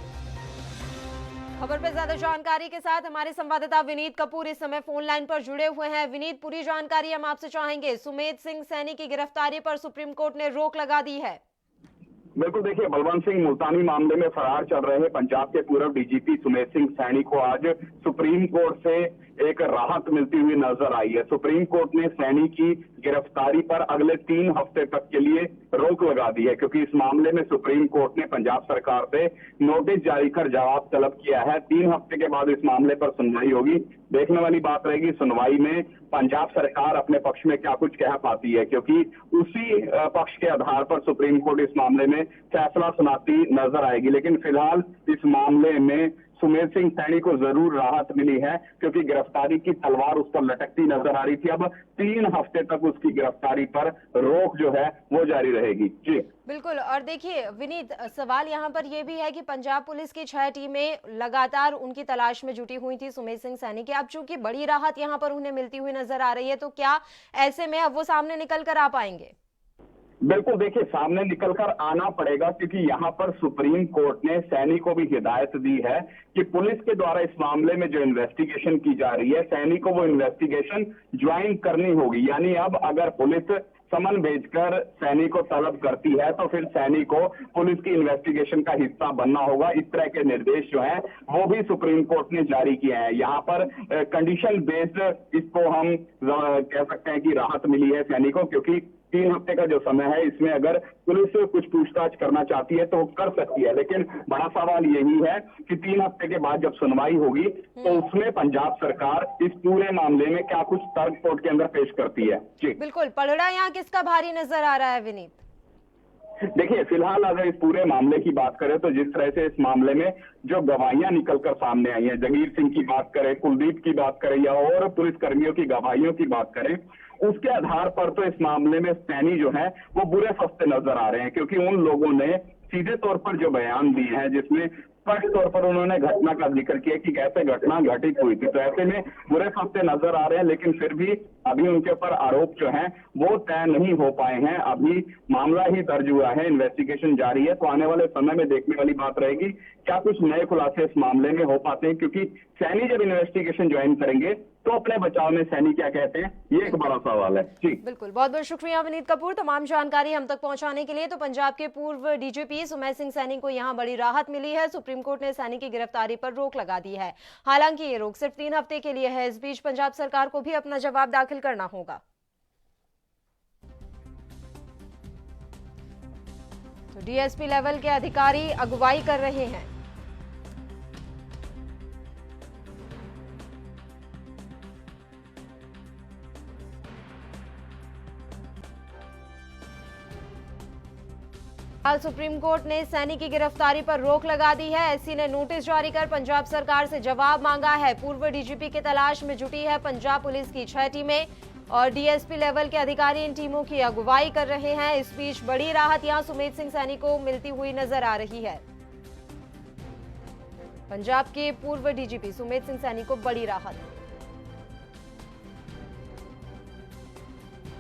खबर पर ज्यादा जानकारी के साथ हमारे संवाददाता विनीत कपूर इस समय फोन लाइन पर जुड़े हुए हैं। विनीत, पूरी जानकारी हम आपसे चाहेंगे। सुमेध सिंह सैनी की गिरफ्तारी पर सुप्रीम कोर्ट ने रोक लगा दी है। बिल्कुल, देखिए, बलवंत सिंह मुल्तानी मामले में फरार चल रहे पंजाब के पूर्व डीजीपी सुमेध सिंह सैनी को आज सुप्रीम कोर्ट से एक राहत मिलती हुई नजर आई है। सुप्रीम कोर्ट ने सैनी की गिरफ्तारी पर अगले 3 हफ्ते तक के लिए रोक लगा दी है, क्योंकि इस मामले में सुप्रीम कोर्ट ने पंजाब सरकार से नोटिस जारी कर जवाब तलब किया है। 3 हफ्ते के बाद इस मामले पर सुनवाई होगी। देखने वाली बात रहेगी सुनवाई में पंजाब सरकार अपने पक्ष में क्या कुछ कह पाती है, क्योंकि उसी पक्ष के आधार पर सुप्रीम कोर्ट इस मामले में फैसला सुनाती नजर आएगी। लेकिन फिलहाल इस मामले में सुमेध सिंह सैनी को जरूर राहत मिली है, क्योंकि गिरफ्तारी की तलवार उस पर लटकती नजर आ रही थी। अब 3 हफ्ते तक उसकी गिरफ्तारी पर रोक जो है वो जारी रहेगी। जी बिल्कुल। और देखिए विनीत, सवाल यहाँ पर यह भी है कि पंजाब पुलिस की 6 टीमें लगातार उनकी तलाश में जुटी हुई थी सुमेध सिंह सैनी की। अब चूंकि बड़ी राहत यहाँ पर उन्हें मिलती हुई नजर आ रही है, तो क्या ऐसे में अब वो सामने निकल कर आ पाएंगे? बिल्कुल, देखिए, सामने निकलकर आना पड़ेगा, क्योंकि यहाँ पर सुप्रीम कोर्ट ने सैनी को भी हिदायत दी है कि पुलिस के द्वारा इस मामले में जो इन्वेस्टिगेशन की जा रही है, सैनी को वो इन्वेस्टिगेशन ज्वाइन करनी होगी। यानी अब अगर पुलिस समन भेजकर सैनी को तलब करती है तो फिर सैनी को पुलिस की इन्वेस्टिगेशन का हिस्सा बनना होगा। इस तरह के निर्देश जो हैं वो भी सुप्रीम कोर्ट ने जारी किए हैं। यहाँ पर कंडीशन बेस्ड इसको हम कह सकते हैं कि राहत मिली है सैनी को, क्योंकि 3 हफ्ते का जो समय है, इसमें अगर पुलिस कुछ पूछताछ करना चाहती है तो वो कर सकती है। लेकिन बड़ा सवाल यही है कि 3 हफ्ते के बाद जब सुनवाई होगी तो उसमें पंजाब सरकार इस पूरे मामले में क्या कुछ तर्क कोर्ट के अंदर पेश करती है। जी बिल्कुल, पलड़ा यहाँ किसका भारी नजर आ रहा है विनीत? देखिए, फिलहाल अगर इस पूरे मामले की बात करें तो जिस तरह से इस मामले में जो गवाहियां निकलकर सामने आई हैं, जगीर सिंह की बात करें, कुलदीप की बात करें या और पुलिस कर्मियों की गवाहियों की बात करें, उसके आधार पर तो इस मामले में सैनी जो है वो बुरे फंसते नजर आ रहे हैं, क्योंकि उन लोगों ने सीधे तौर पर जो बयान दिए हैं जिसमें स्पष्ट तौर पर उन्होंने घटना का जिक्र किया कि कैसे घटना घटित हुई थी, तो ऐसे में बुरे फंसते नजर आ रहे हैं। लेकिन फिर भी अभी उनके ऊपर आरोप जो है वो तय नहीं हो पाए हैं। अभी मामला ही दर्ज हुआ है, इन्वेस्टिगेशन जारी है, तो आने वाले समय में देखने वाली बात रहेगी क्या कुछ नए खुलासे इस मामले में हो पाते हैं, क्योंकि सैनी जब इन्वेस्टिगेशन ज्वाइन करेंगे तो अपने बचाव में सैनी क्या कहते हैं, ये एक बड़ा सवाल है। जी बिल्कुल, बहुत बहुत शुक्रिया विनीत कपूर तमाम जानकारी हम तक पहुंचाने के लिए। तो पंजाब के पूर्व डीजीपी सुमेध सिंह सैनी को यहां बड़ी राहत मिली है। सुप्रीम कोर्ट ने सैनी की गिरफ्तारी पर रोक लगा दी है। हालांकि ये रोक सिर्फ 3 हफ्ते के लिए है। इस बीच पंजाब सरकार को भी अपना जवाब दाखिल करना होगा। तो डीएसपी लेवल के अधिकारी अगुवाई कर रहे हैं। हाल सुप्रीम कोर्ट ने सैनी की गिरफ्तारी पर रोक लगा दी है। एससी ने नोटिस जारी कर पंजाब सरकार से जवाब मांगा है। पूर्व डीजीपी की तलाश में जुटी है पंजाब पुलिस की 6 टीमें और डीएसपी लेवल के अधिकारी इन टीमों की अगुवाई कर रहे हैं। इस बीच बड़ी राहत यहां सुमेध सिंह सैनी को मिलती हुई नजर आ रही है। पंजाब के पूर्व डीजीपी सुमेध सिंह सैनी को बड़ी राहत।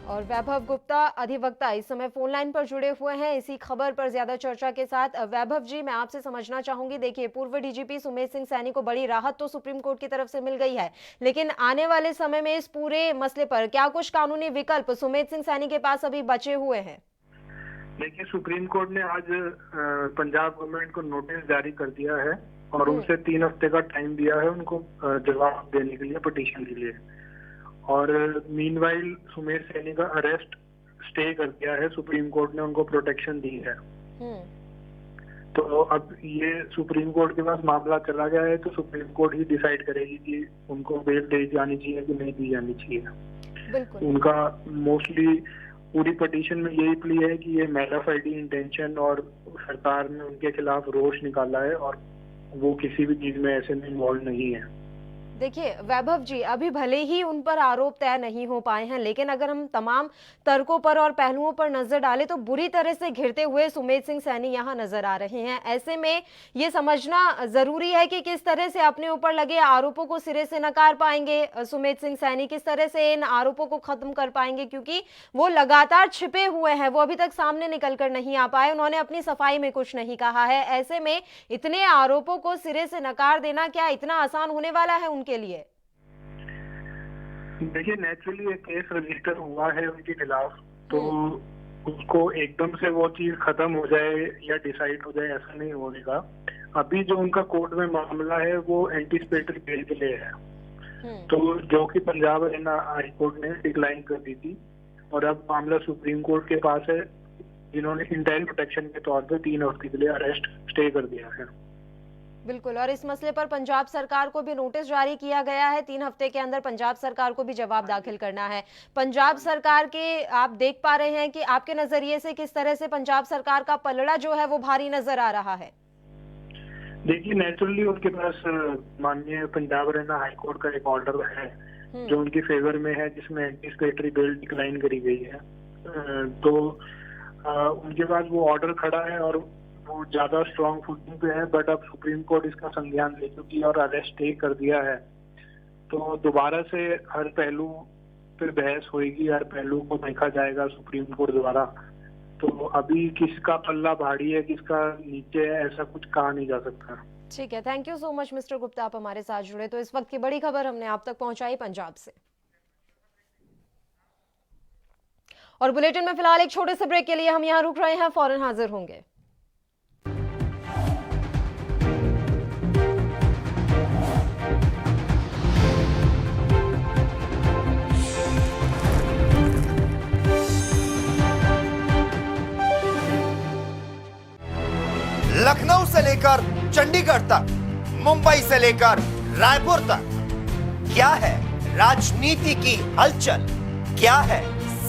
और वैभव गुप्ता अधिवक्ता इस समय फोन लाइन पर जुड़े हुए हैं इसी खबर पर ज्यादा चर्चा के साथ। वैभव जी, मैं आपसे समझना चाहूंगी, देखिए पूर्व डीजीपी सुमेध सिंह सैनी को बड़ी राहत तो सुप्रीम कोर्ट की तरफ से मिल गई है, लेकिन आने वाले समय में इस पूरे मसले पर क्या कुछ कानूनी विकल्प सुमेध सिंह सैनी के पास अभी बचे हुए हैं? देखिए, सुप्रीम कोर्ट ने आज पंजाब गवर्नमेंट को नोटिस जारी कर दिया है और उनसे 3 हफ्ते का टाइम दिया है उनको जवाब देने के लिए, पिटीशन के लिए। और मीनवाइल सुमेध सैनी का अरेस्ट स्टे कर दिया है, सुप्रीम कोर्ट ने उनको प्रोटेक्शन दी है। तो अब ये सुप्रीम कोर्ट के पास मामला चला गया है, तो सुप्रीम कोर्ट ही डिसाइड करेगी कि उनको बेल दी जानी चाहिए कि नहीं दी जानी चाहिए। उनका मोस्टली पूरी पिटीशन में यही प्ली है कि ये मैलाफाइडी इंटेंशन और सरकार ने उनके खिलाफ रोष निकाला है और वो किसी भी चीज में ऐसे में इन्वॉल्व नहीं है। देखिए वैभव जी, अभी भले ही उन पर आरोप तय नहीं हो पाए हैं, लेकिन अगर हम तमाम तर्कों पर और पहलुओं पर नजर डालें तो बुरी तरह से घिरते हुए सुमेध सिंह सैनी यहां नजर आ रहे हैं। ऐसे में ये समझना जरूरी है कि किस तरह से अपने ऊपर लगे आरोपों को सिरे से नकार पाएंगे सुमेध सिंह सैनी, किस तरह से इन आरोपों को खत्म कर पाएंगे, क्योंकि वो लगातार छिपे हुए हैं, वो अभी तक सामने निकल कर नहीं आ पाए, उन्होंने अपनी सफाई में कुछ नहीं कहा है। ऐसे में इतने आरोपों को सिरे से नकार देना क्या इतना आसान होने वाला है उनके लिए? देखिए, नेचुरली एक केस रजिस्टर हुआ है उनके खिलाफ, तो उसको एकदम से वो चीज खत्म हो जाए या डिसाइड हो जाए ऐसा नहीं होगा। अभी जो उनका कोर्ट में मामला है वो एंटीसिपेटरी बेल के लिए है, तो जो कि पंजाब हरियाणा हाई कोर्ट ने डिक्लाइन कर दी थी और अब मामला सुप्रीम कोर्ट के पास है, जिन्होंने इंटाइल प्रोटेक्शन के तौर पर 3 हफ्ते के लिए अरेस्ट स्टे कर दिया है। बिल्कुल, और इस मसले पर पंजाब सरकार को भी नोटिस जारी किया गया है। 3 हफ्ते के अंदर पंजाब सरकार को भी जवाब दाखिल करना है। पंजाब सरकार के आप देख पा रहे हैं कि आपके नजरिए से किस तरह से पंजाब सरकार का पलड़ा जो है वो भारी नजर आ रहा है? देखिए, नेचुरली उनके पास माननीय पंजाब हरियाणा हाई कोर्ट का एक ऑर्डर है जो उनके फेवर में है, जिसमें एंटीसिपेटरी बेल डिक्लाइन करी गई है। तो उनके पास वो ऑर्डर खड़ा है और वो ज्यादा स्ट्रॉन्ग फुटिंग पे है, बट अब सुप्रीम कोर्ट इसका संज्ञान ले चुकी है और अरेस्ट स्टे कर दिया है। तो दोबारा से हर पहलू पे बहस होगी, हर पहलू को देखा जाएगा सुप्रीम कोर्ट द्वारा। तो अभी किसका पल्ला भारी है किसका नीचे है ऐसा कुछ कहा नहीं जा सकता। ठीक है, thank you so much mister Gupta, आप हमारे साथ जुड़े। तो इस वक्त की बड़ी खबर हमने आप तक पहुंचाई पंजाब से। और बुलेटिन में फिलहाल एक छोटे से ब्रेक के लिए हम यहाँ रुक रहे हैं, फौरन हाजिर होंगे। से लेकर चंडीगढ़ तक, मुंबई से लेकर रायपुर तक, क्या है राजनीति की हलचल, क्या है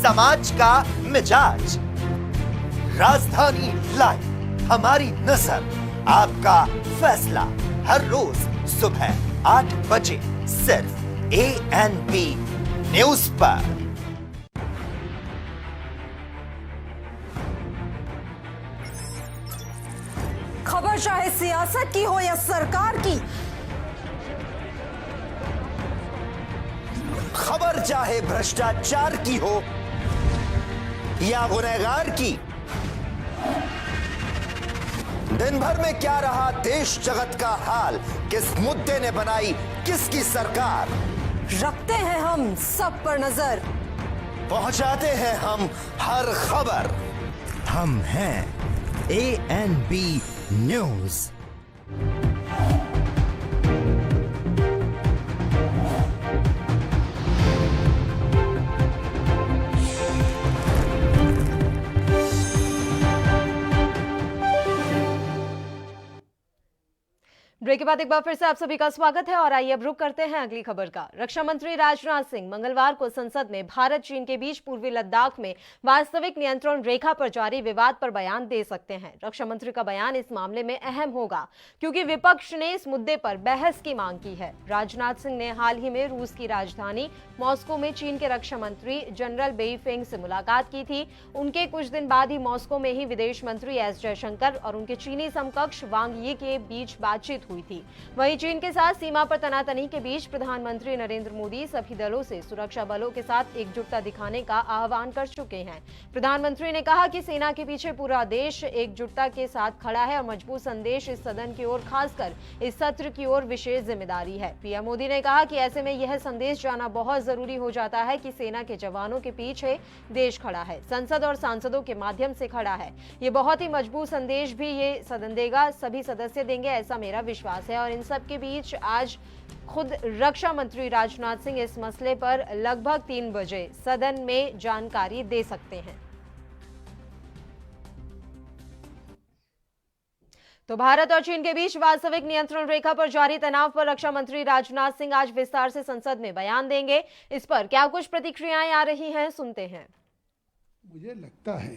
समाज का मिजाज। राजधानी लाइव, हमारी नजर, आपका फैसला, हर रोज सुबह 8 बजे सिर्फ ANP न्यूज पर। खबर चाहे सियासत की हो या सरकार की, खबर चाहे भ्रष्टाचार की हो या गुनहगार की, दिन भर में क्या रहा देश जगत का हाल, किस मुद्दे ने बनाई किसकी सरकार, रखते हैं हम सब पर नजर, पहुंचाते हैं हम हर खबर। हम हैं ANP न्यूज। ब्रेक के बाद एक बार फिर से आप सभी का स्वागत है और आइए अब रुक करते हैं अगली खबर का। रक्षा मंत्री राजनाथ सिंह मंगलवार को संसद में भारत चीन के बीच पूर्वी लद्दाख में वास्तविक नियंत्रण रेखा पर जारी विवाद पर बयान दे सकते हैं। रक्षा मंत्री का बयान इस मामले में अहम होगा क्योंकि विपक्ष ने इस मुद्दे पर बहस की मांग की है। राजनाथ सिंह ने हाल ही में रूस की राजधानी मॉस्को में चीन के रक्षा मंत्री जनरल बेई फेंग से मुलाकात की थी। उनके कुछ दिन बाद ही मॉस्को में ही विदेश मंत्री एस जयशंकर और उनके चीनी समकक्ष वांग यी के बीच बातचीत हुई थी। वहीं चीन के साथ सीमा पर तनातनी के बीच प्रधानमंत्री नरेंद्र मोदी सभी दलों से सुरक्षा बलों के साथ एकजुटता दिखाने का आह्वान कर चुके हैं। प्रधानमंत्री ने कहा कि सेना के पीछे पूरा देश एकजुटता के साथ खड़ा है और मजबूत संदेश इस सदन की ओर, खासकर इस सत्र की ओर विशेष जिम्मेदारी है। पीएम मोदी ने कहा कि ऐसे में यह संदेश जाना बहुत जरूरी हो जाता है कि सेना के जवानों के पीछे देश खड़ा है, संसद और सांसदों के माध्यम से खड़ा है। ये बहुत ही मजबूत संदेश भी ये सदन देगा, सभी सदस्य देंगे, ऐसा मेरा विश्वास है। और इन सब के बीच आज खुद रक्षा मंत्री राजनाथ सिंह इस मसले पर लगभग 3 बजे सदन में जानकारी दे सकते हैं। तो भारत और चीन के बीच वास्तविक नियंत्रण रेखा पर जारी तनाव पर रक्षा मंत्री राजनाथ सिंह आज विस्तार से संसद में बयान देंगे। इस पर क्या कुछ प्रतिक्रियाएं आ रही हैं, सुनते हैं। मुझे लगता है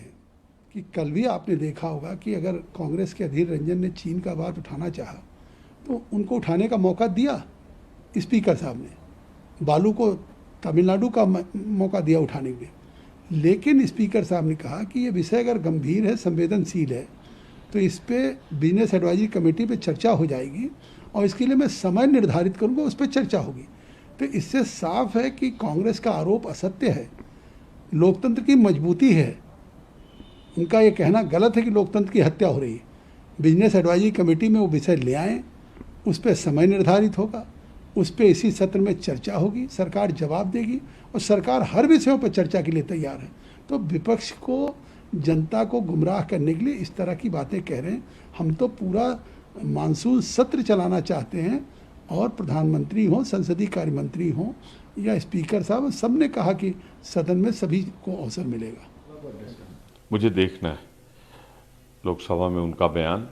कि कल भी आपने देखा होगा कि अगर कांग्रेस के अधीर रंजन ने चीन का बात उठाना चाहा तो उनको उठाने का मौका दिया स्पीकर साहब ने, बालू को तमिलनाडु का मौका दिया उठाने के लिए। लेकिन स्पीकर साहब ने कहा कि ये विषय अगर गंभीर है, संवेदनशील है, तो इस पे बिजनेस एडवाइजरी कमेटी पे चर्चा हो जाएगी और इसके लिए मैं समय निर्धारित करूंगा, उस पर चर्चा होगी। तो इससे साफ है कि कांग्रेस का आरोप असत्य है, लोकतंत्र की मजबूती है। उनका ये कहना गलत है कि लोकतंत्र की हत्या हो रही है। बिजनेस एडवाइजरी कमेटी में वो विषय ले आएँ, उस पर समय निर्धारित होगा, उस पर इसी सत्र में चर्चा होगी, सरकार जवाब देगी और सरकार हर विषयों पर चर्चा के लिए तैयार है। तो विपक्ष को, जनता को गुमराह करने के लिए इस तरह की बातें कह रहे हैं। हम तो पूरा मानसून सत्र चलाना चाहते हैं और प्रधानमंत्री हों, संसदीय कार्य मंत्री हों या स्पीकर साहब, सब ने कहा कि सदन में सभी को अवसर मिलेगा। मुझे देखना है लोकसभा में उनका बयान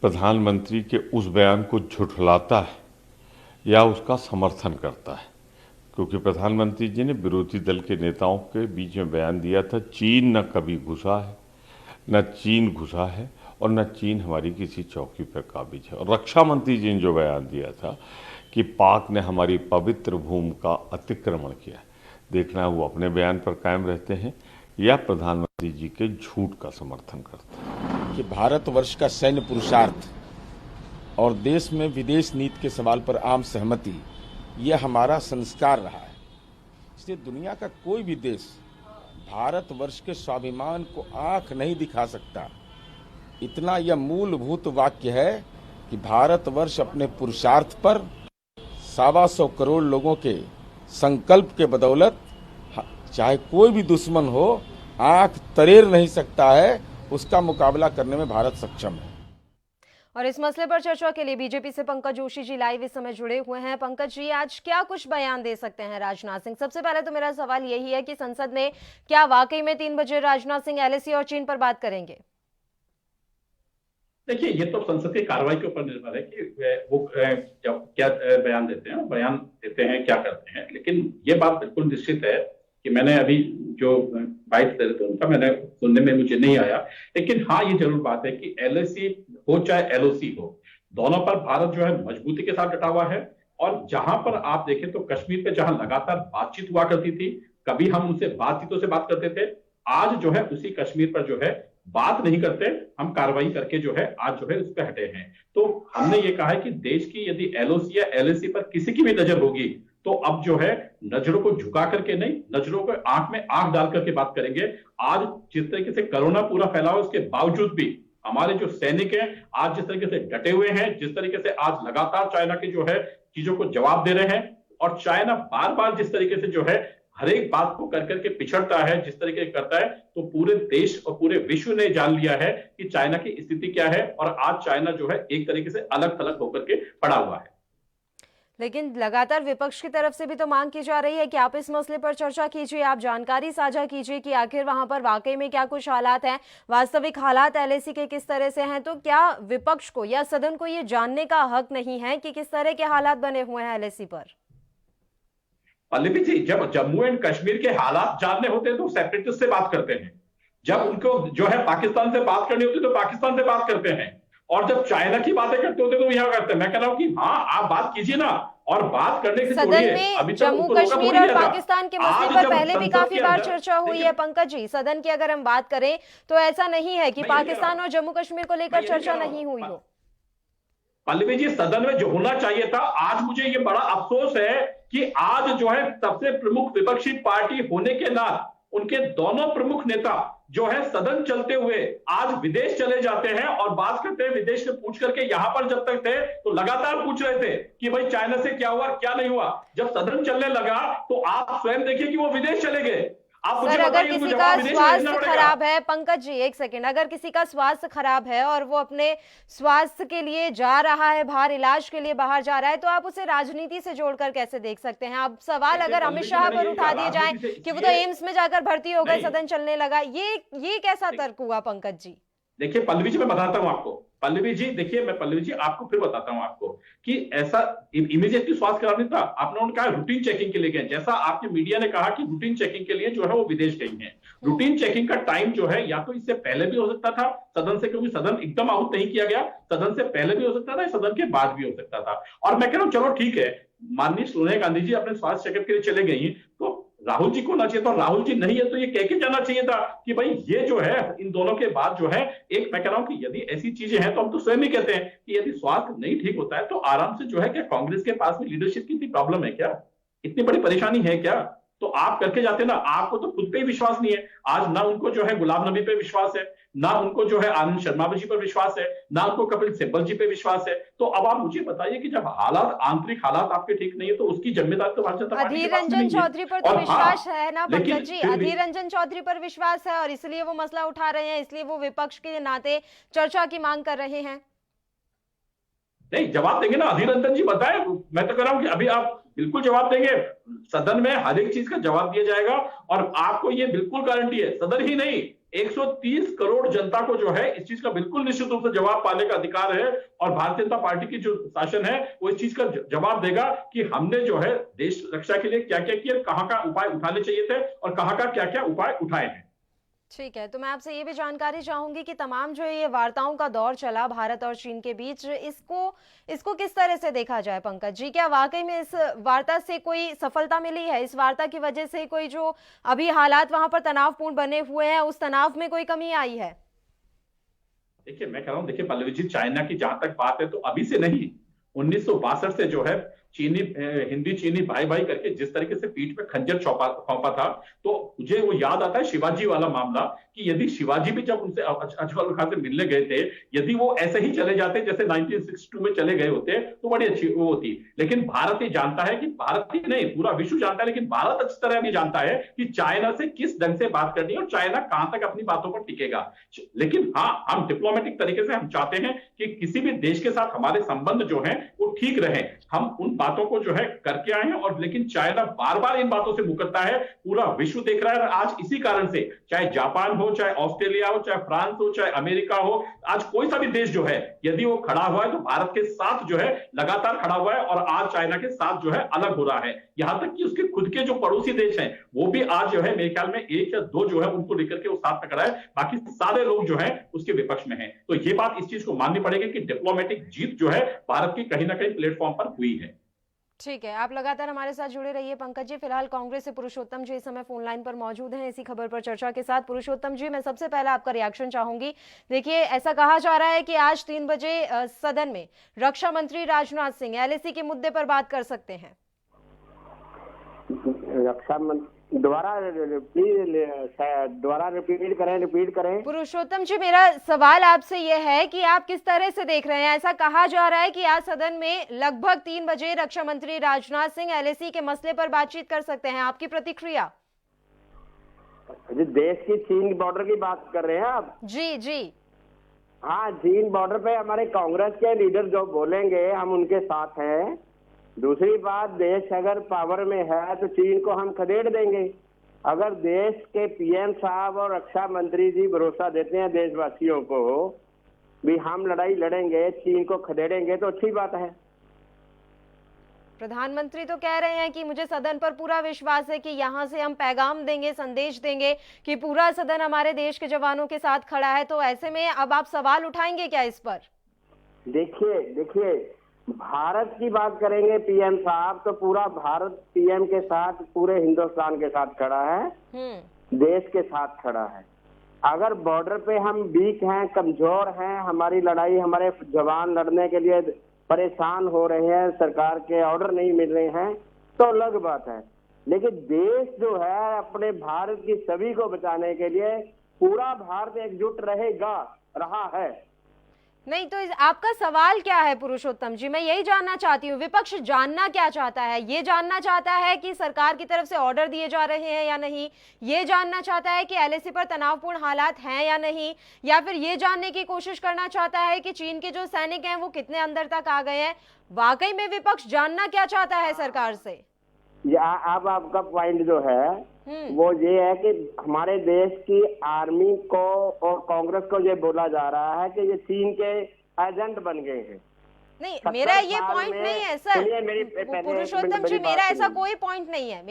प्रधानमंत्री के उस बयान को झुठलाता है या उसका समर्थन करता है, क्योंकि प्रधानमंत्री जी ने विरोधी दल के नेताओं के बीच में बयान दिया था, चीन न कभी घुसा है, न चीन घुसा है और न चीन हमारी किसी चौकी पर काबिज है। और रक्षा मंत्री जी ने जो बयान दिया था कि पाक ने हमारी पवित्र भूमि का अतिक्रमण किया, देखना है वो अपने बयान पर कायम रहते हैं या प्रधानमंत्री जी के झूठ का समर्थन करते हैं। कि भारतवर्ष का सैन्य पुरुषार्थ और देश में विदेश नीति के सवाल पर आम सहमति, यह हमारा संस्कार रहा है। इसलिए दुनिया का कोई भी देश भारतवर्ष के स्वाभिमान को आंख नहीं दिखा सकता। इतना यह मूलभूत वाक्य है कि भारतवर्ष अपने पुरुषार्थ पर 125 करोड़ लोगों के संकल्प के बदौलत चाहे कोई भी दुश्मन हो, आंख तरेर नहीं सकता है, उसका मुकाबला करने में भारत सक्षम है। और इस मसले पर चर्चा के लिए बीजेपी से पंकज जोशी जी लाइव इस समय जुड़े हुए हैं। पंकज जी, आज क्या कुछ बयान दे सकते हैं राजनाथ सिंह? सबसे पहले तो मेरा सवाल यही है कि संसद में क्या वाकई में 3 बजे राजनाथ सिंह LAC और चीन पर बात करेंगे? देखिए, ये तो संसद की कार्रवाई के ऊपर निर्भर है कि वो जब क्या बयान देते हैं, बयान देते हैं, क्या करते हैं। लेकिन ये बात बिल्कुल निश्चित है कि मैंने अभी जो बाइट दे रहे थे उनका मैंने सुनने में मुझे नहीं आया। लेकिन हाँ, ये जरूर बात है कि LAC हो चाहे LOC हो, दोनों पर भारत जो है मजबूती के साथ डटा हुआ है। और जहां पर आप देखें तो कश्मीर पे जहां लगातार बातचीत हुआ करती थी, कभी हम उनसे बातचीतों से बात करते थे, आज जो है उसी कश्मीर पर जो है बात नहीं करते, हम कार्रवाई करके जो है आज जो है उस पर हटे हैं। तो हमने ये कहा है कि देश की यदि LOC या LAC पर किसी की भी नजर होगी तो अब जो है नजरों को झुका करके नहीं, नजरों को आंख में आंख डाल करके बात करेंगे। आज जिस तरीके से कोरोना पूरा फैला हो, उसके बावजूद भी हमारे जो सैनिक हैं आज जिस तरीके से डटे हुए हैं, जिस तरीके से आज लगातार चाइना के जो है चीजों को जवाब दे रहे हैं, और चाइना बार बार जिस तरीके से जो है हर एक बात को कर करके पिछड़ता है, जिस तरीके से करता है, तो पूरे देश और पूरे विश्व ने जान लिया है कि चाइना की स्थिति क्या है। और आज चाइना जो है एक तरीके से अलग थलग होकर के पड़ा हुआ है। लेकिन लगातार विपक्ष की तरफ से भी तो मांग की जा रही है कि आप इस मसले पर चर्चा कीजिए, आप जानकारी साझा कीजिए कि आखिर वहां पर वाकई में क्या कुछ हालात हैं, वास्तविक हालात LAC के किस तरह से हैं। तो क्या विपक्ष को या सदन को ये जानने का हक नहीं है कि किस तरह के हालात बने हुए हैं LAC पर? पल्लवी जी, जब जम्मू एंड कश्मीर के हालात जानने होते हैं तो सेपरेटिस्ट से बात करते हैं, जब उनको जो है पाकिस्तान से बात करनी होती है तो पाकिस्तान से बात करते हैं, और जब चाइना की बातें करते होते तो यहाँ करते हैं। मैं कह रहा हूँ कि हाँ, आप बात कीजिए ना, और बात करने से सदन में जम्मू कश्मीर और पाकिस्तान के मसले पर पहले भी काफी बार चर्चा हुई है पंकज जी। सदन की अगर हम बात करें तो ऐसा नहीं है कि पाकिस्तान और जम्मू कश्मीर को लेकर चर्चा नहीं हुई हो। पल्लवी जी, सदन में जो होना चाहिए था, आज मुझे ये बड़ा अफसोस है कि आज जो है सबसे प्रमुख विपक्षी पार्टी होने के नाते उनके दोनों प्रमुख नेता जो है सदन चलते हुए आज विदेश चले जाते हैं और बात करते हैं विदेश से पूछ करके। यहां पर जब तक थे तो लगातार पूछ रहे थे कि भाई चाइना से क्या हुआ क्या नहीं हुआ। जब सदन चलने लगा तो आप स्वयं देखिए कि वो विदेश चले गए। सर, अगर किसी का स्वास्थ्य खराब है, पंकज जी एक सेकंड, अगर किसी का स्वास्थ्य खराब है और वो अपने स्वास्थ्य के लिए जा रहा है बाहर, इलाज के लिए बाहर जा रहा है, तो आप उसे राजनीति से जोड़कर कैसे देख सकते हैं? आप सवाल अगर अमित शाह पर उठा दिए जाए कि वो तो एम्स में जाकर भर्ती हो गए, सदन चलने लगा, ये कैसा तर्क हुआ पंकज जी? देखिए पल्लवी जी, मैं बताता हूं आपको। पल्लवी जी देखिए, मैं पल्लवी जी आपको फिर बताता हूं आपको कि ऐसा इमीडिएटली स्वास्थ्य खराब नहीं था। आपने उन्होंने कहा रूटीन चेकिंग के लिए गए, जैसा आपके मीडिया ने कहा कि रूटीन चेकिंग के लिए जो है वो विदेश गई हैं। रूटीन चेकिंग का टाइम जो है या तो इससे पहले भी हो सकता था सदन से, क्योंकि सदन एकदम आहूत नहीं किया गया, सदन से पहले भी हो सकता था, सदन के बाद भी हो सकता था। और मैं कह रहा हूं चलो ठीक है, माननीय सोनिया गांधी जी अपने स्वास्थ्य चेकअप के लिए चले गई, तो राहुल जी को ना चाहिए था, राहुल जी नहीं है तो ये कह के जाना चाहिए था कि भाई ये जो है इन दोनों के बाद जो है एक, मैं कह रहा हूं कि यदि ऐसी चीजें हैं तो हम तो स्वयं ही कहते हैं कि यदि स्वास्थ्य नहीं ठीक होता है तो आराम से जो है, क्या कांग्रेस के पास में लीडरशिप की इतनी प्रॉब्लम है क्या, इतनी बड़ी परेशानी है क्या? तो आप करके जाते ना। आपको तो खुद पे ही विश्वास नहीं है। आज ना उनको जो है गुलाम नबी पे विश्वास है, ना उनको जो है आनंद शर्मा जी पर विश्वास है, ना उनको कपिल सिब्बल जी पे विश्वास है। तो अब आप मुझे बताइए कि जब हालात, आंतरिक हालात आपके ठीक नहीं है तो उसकी जिम्मेदारी तो भारतीय जनता पार्टी अधीर रंजन चौधरी पर तो विश्वास है ना पंकज जी? अधीर रंजन चौधरी पर विश्वास है और इसलिए वो मसला उठा रहे हैं, इसलिए वो विपक्ष के नाते चर्चा की मांग कर रहे हैं। नहीं, जवाब देंगे ना अधीर रंजन जी, बताए। मैं तो कह रहा हूं कि अभी आप बिल्कुल जवाब देंगे, सदन में हर एक चीज का जवाब दिया जाएगा। और आपको ये बिल्कुल गारंटी है, सदन ही नहीं 130 करोड़ जनता को जो है इस चीज का बिल्कुल निश्चित रूप से जवाब पाने का अधिकार है। और भारतीय जनता पार्टी की जो शासन है वो इस चीज का जवाब देगा कि हमने जो है देश रक्षा के लिए क्या क्या किया, कहां का उपाय उठाने चाहिए थे और कहां का क्या क्या उपाय उठाए हैं। ठीक है, तो मैं आपसे ये भी जानकारी चाहूंगी कि तमाम जो ये वार्ताओं का दौर चला भारत और चीन के बीच, इसको किस तरह से देखा जाए पंकज जी? क्या वाकई में इस वार्ता से कोई सफलता मिली है? इस वार्ता की वजह से कोई जो अभी हालात वहां पर तनावपूर्ण बने हुए हैं उस तनाव में कोई कमी आई है? देखिए मैं कह रहा हूं, देखिए पल्लवी जी, चाइना की जहां तक बात है तो अभी से नहीं, 1962 से जो है चीनी हिंदी चीनी भाई भाई करके जिस तरीके से पीठ में खंजर सौंपा था, तो मुझे वो याद आता है शिवाजी वाला मामला कि यदि शिवाजी भी जब उनसे अजमल खान से मिलने गए थे, यदि वो ऐसे ही चले जाते जैसे 1962 में चले गए होते तो बड़ी अच्छी वो होती। लेकिन भारत ये जानता है कि, भारत ही नहीं पूरा विश्व जानता है, लेकिन भारत अच्छी तरह भी जानता है कि चाइना से किस ढंग से बात करनी है और चाइना कहां तक अपनी बातों पर टिकेगा। लेकिन हाँ, हम डिप्लोमेटिक तरीके से हम चाहते हैं कि किसी भी देश के साथ हमारे संबंध जो है वो ठीक रहे, हम उन बातों को जो है करके आए हैं, और लेकिन चाइना बार बार इन बातों से मुकरता है। पूरा विश्व देख रहा है, और आज इसी कारण से चाहे जापान हो, चाहे ऑस्ट्रेलिया हो, चाहे फ्रांस हो, चाहे अमेरिका हो, आज कोई सा भी देश जो है यदि वो खड़ा हुआ है तो भारत के साथ जो है लगातार खड़ा हुआ है, और आज चाइना के साथ जो है अलग हो रहा है। यहां तक कि उसके खुद के जो पड़ोसी देश हैं वो भी आज जो है मेरे ख्याल में 1 या 2 जो है उनको लेकर के वो साथ में खड़ा है, बाकी सारे लोग जो है उसके विपक्ष में हैं। तो ये बात, इस चीज को माननी पड़ेगी कि डिप्लोमेटिक जीत जो है भारत की कहीं ना कहीं प्लेटफॉर्म पर हुई है। ठीक है, आप लगातार हमारे साथ जुड़े रहिए पंकज जी। फिलहाल कांग्रेस से पुरुषोत्तम जी इस समय फोन लाइन पर मौजूद हैं इसी खबर पर चर्चा के साथ। पुरुषोत्तम जी, मैं सबसे पहले आपका रिएक्शन चाहूंगी। देखिए, ऐसा कहा जा रहा है कि आज 3 बजे सदन में रक्षा मंत्री राजनाथ सिंह एलएसी के मुद्दे पर बात कर सकते हैं। रक्षा मंत्री दोबारा रिपीट करें। पुरुषोत्तम जी, मेरा सवाल आपसे यह है कि आप किस तरह से देख रहे हैं? ऐसा कहा जा रहा है कि आज सदन में लगभग 3 बजे रक्षा मंत्री राजनाथ सिंह एलएसी के मसले पर बातचीत कर सकते हैं, आपकी प्रतिक्रिया? देश की चीन बॉर्डर की बात कर रहे हैं आप? जी। हाँ, चीन बॉर्डर पे हमारे कांग्रेस के लीडर जो बोलेंगे हम उनके साथ हैं। दूसरी बात, देश अगर पावर में है तो चीन को हम खदेड़ देंगे। अगर देश के पीएम साहब और रक्षा मंत्री जी भरोसा देते हैं देशवासियों को भी हम लड़ाई लड़ेंगे, चीन को खदेड़ेंगे, तो अच्छी बात है। प्रधानमंत्री तो कह रहे हैं कि मुझे सदन पर पूरा विश्वास है कि यहाँ से हम पैगाम देंगे, संदेश देंगे कि पूरा सदन हमारे देश के जवानों के साथ खड़ा है। तो ऐसे में अब आप सवाल उठाएंगे क्या इस पर? देखिए, भारत की बात करेंगे पीएम साहब, तो पूरा भारत पीएम के साथ, पूरे हिंदुस्तान के साथ खड़ा है, देश के साथ खड़ा है। अगर बॉर्डर पे हम वीक हैं, कमजोर हैं, हमारी लड़ाई, हमारे जवान लड़ने के लिए परेशान हो रहे हैं, सरकार के ऑर्डर नहीं मिल रहे हैं, तो अलग बात है। लेकिन देश जो है अपने भारत की सभी को बचाने के लिए पूरा भारत एकजुट रहा है। नहीं तो आपका सवाल क्या है पुरुषोत्तम जी? मैं यही जानना चाहती हूँ, विपक्ष जानना क्या चाहता है? ये जानना चाहता है कि सरकार की तरफ से ऑर्डर दिए जा रहे हैं या नहीं, ये जानना चाहता है कि एलएसी पर तनावपूर्ण हालात हैं या नहीं, या फिर ये जानने की कोशिश करना चाहता है कि चीन के जो सैनिक हैं वो कितने अंदर तक आ गए हैं? वाकई में विपक्ष जानना क्या चाहता है सरकार से? अब आपका पॉइंट जो है वो ये है कि हमारे देश की आर्मी को और कांग्रेस को ये बोला जा रहा है कि ये चीन के एजेंट बन गए हैं। नहीं, मेरा ये पॉइंट नहीं है सर। पुरुषोत्तम जी, मेरा ऐसा कोई पॉइंट नहीं है,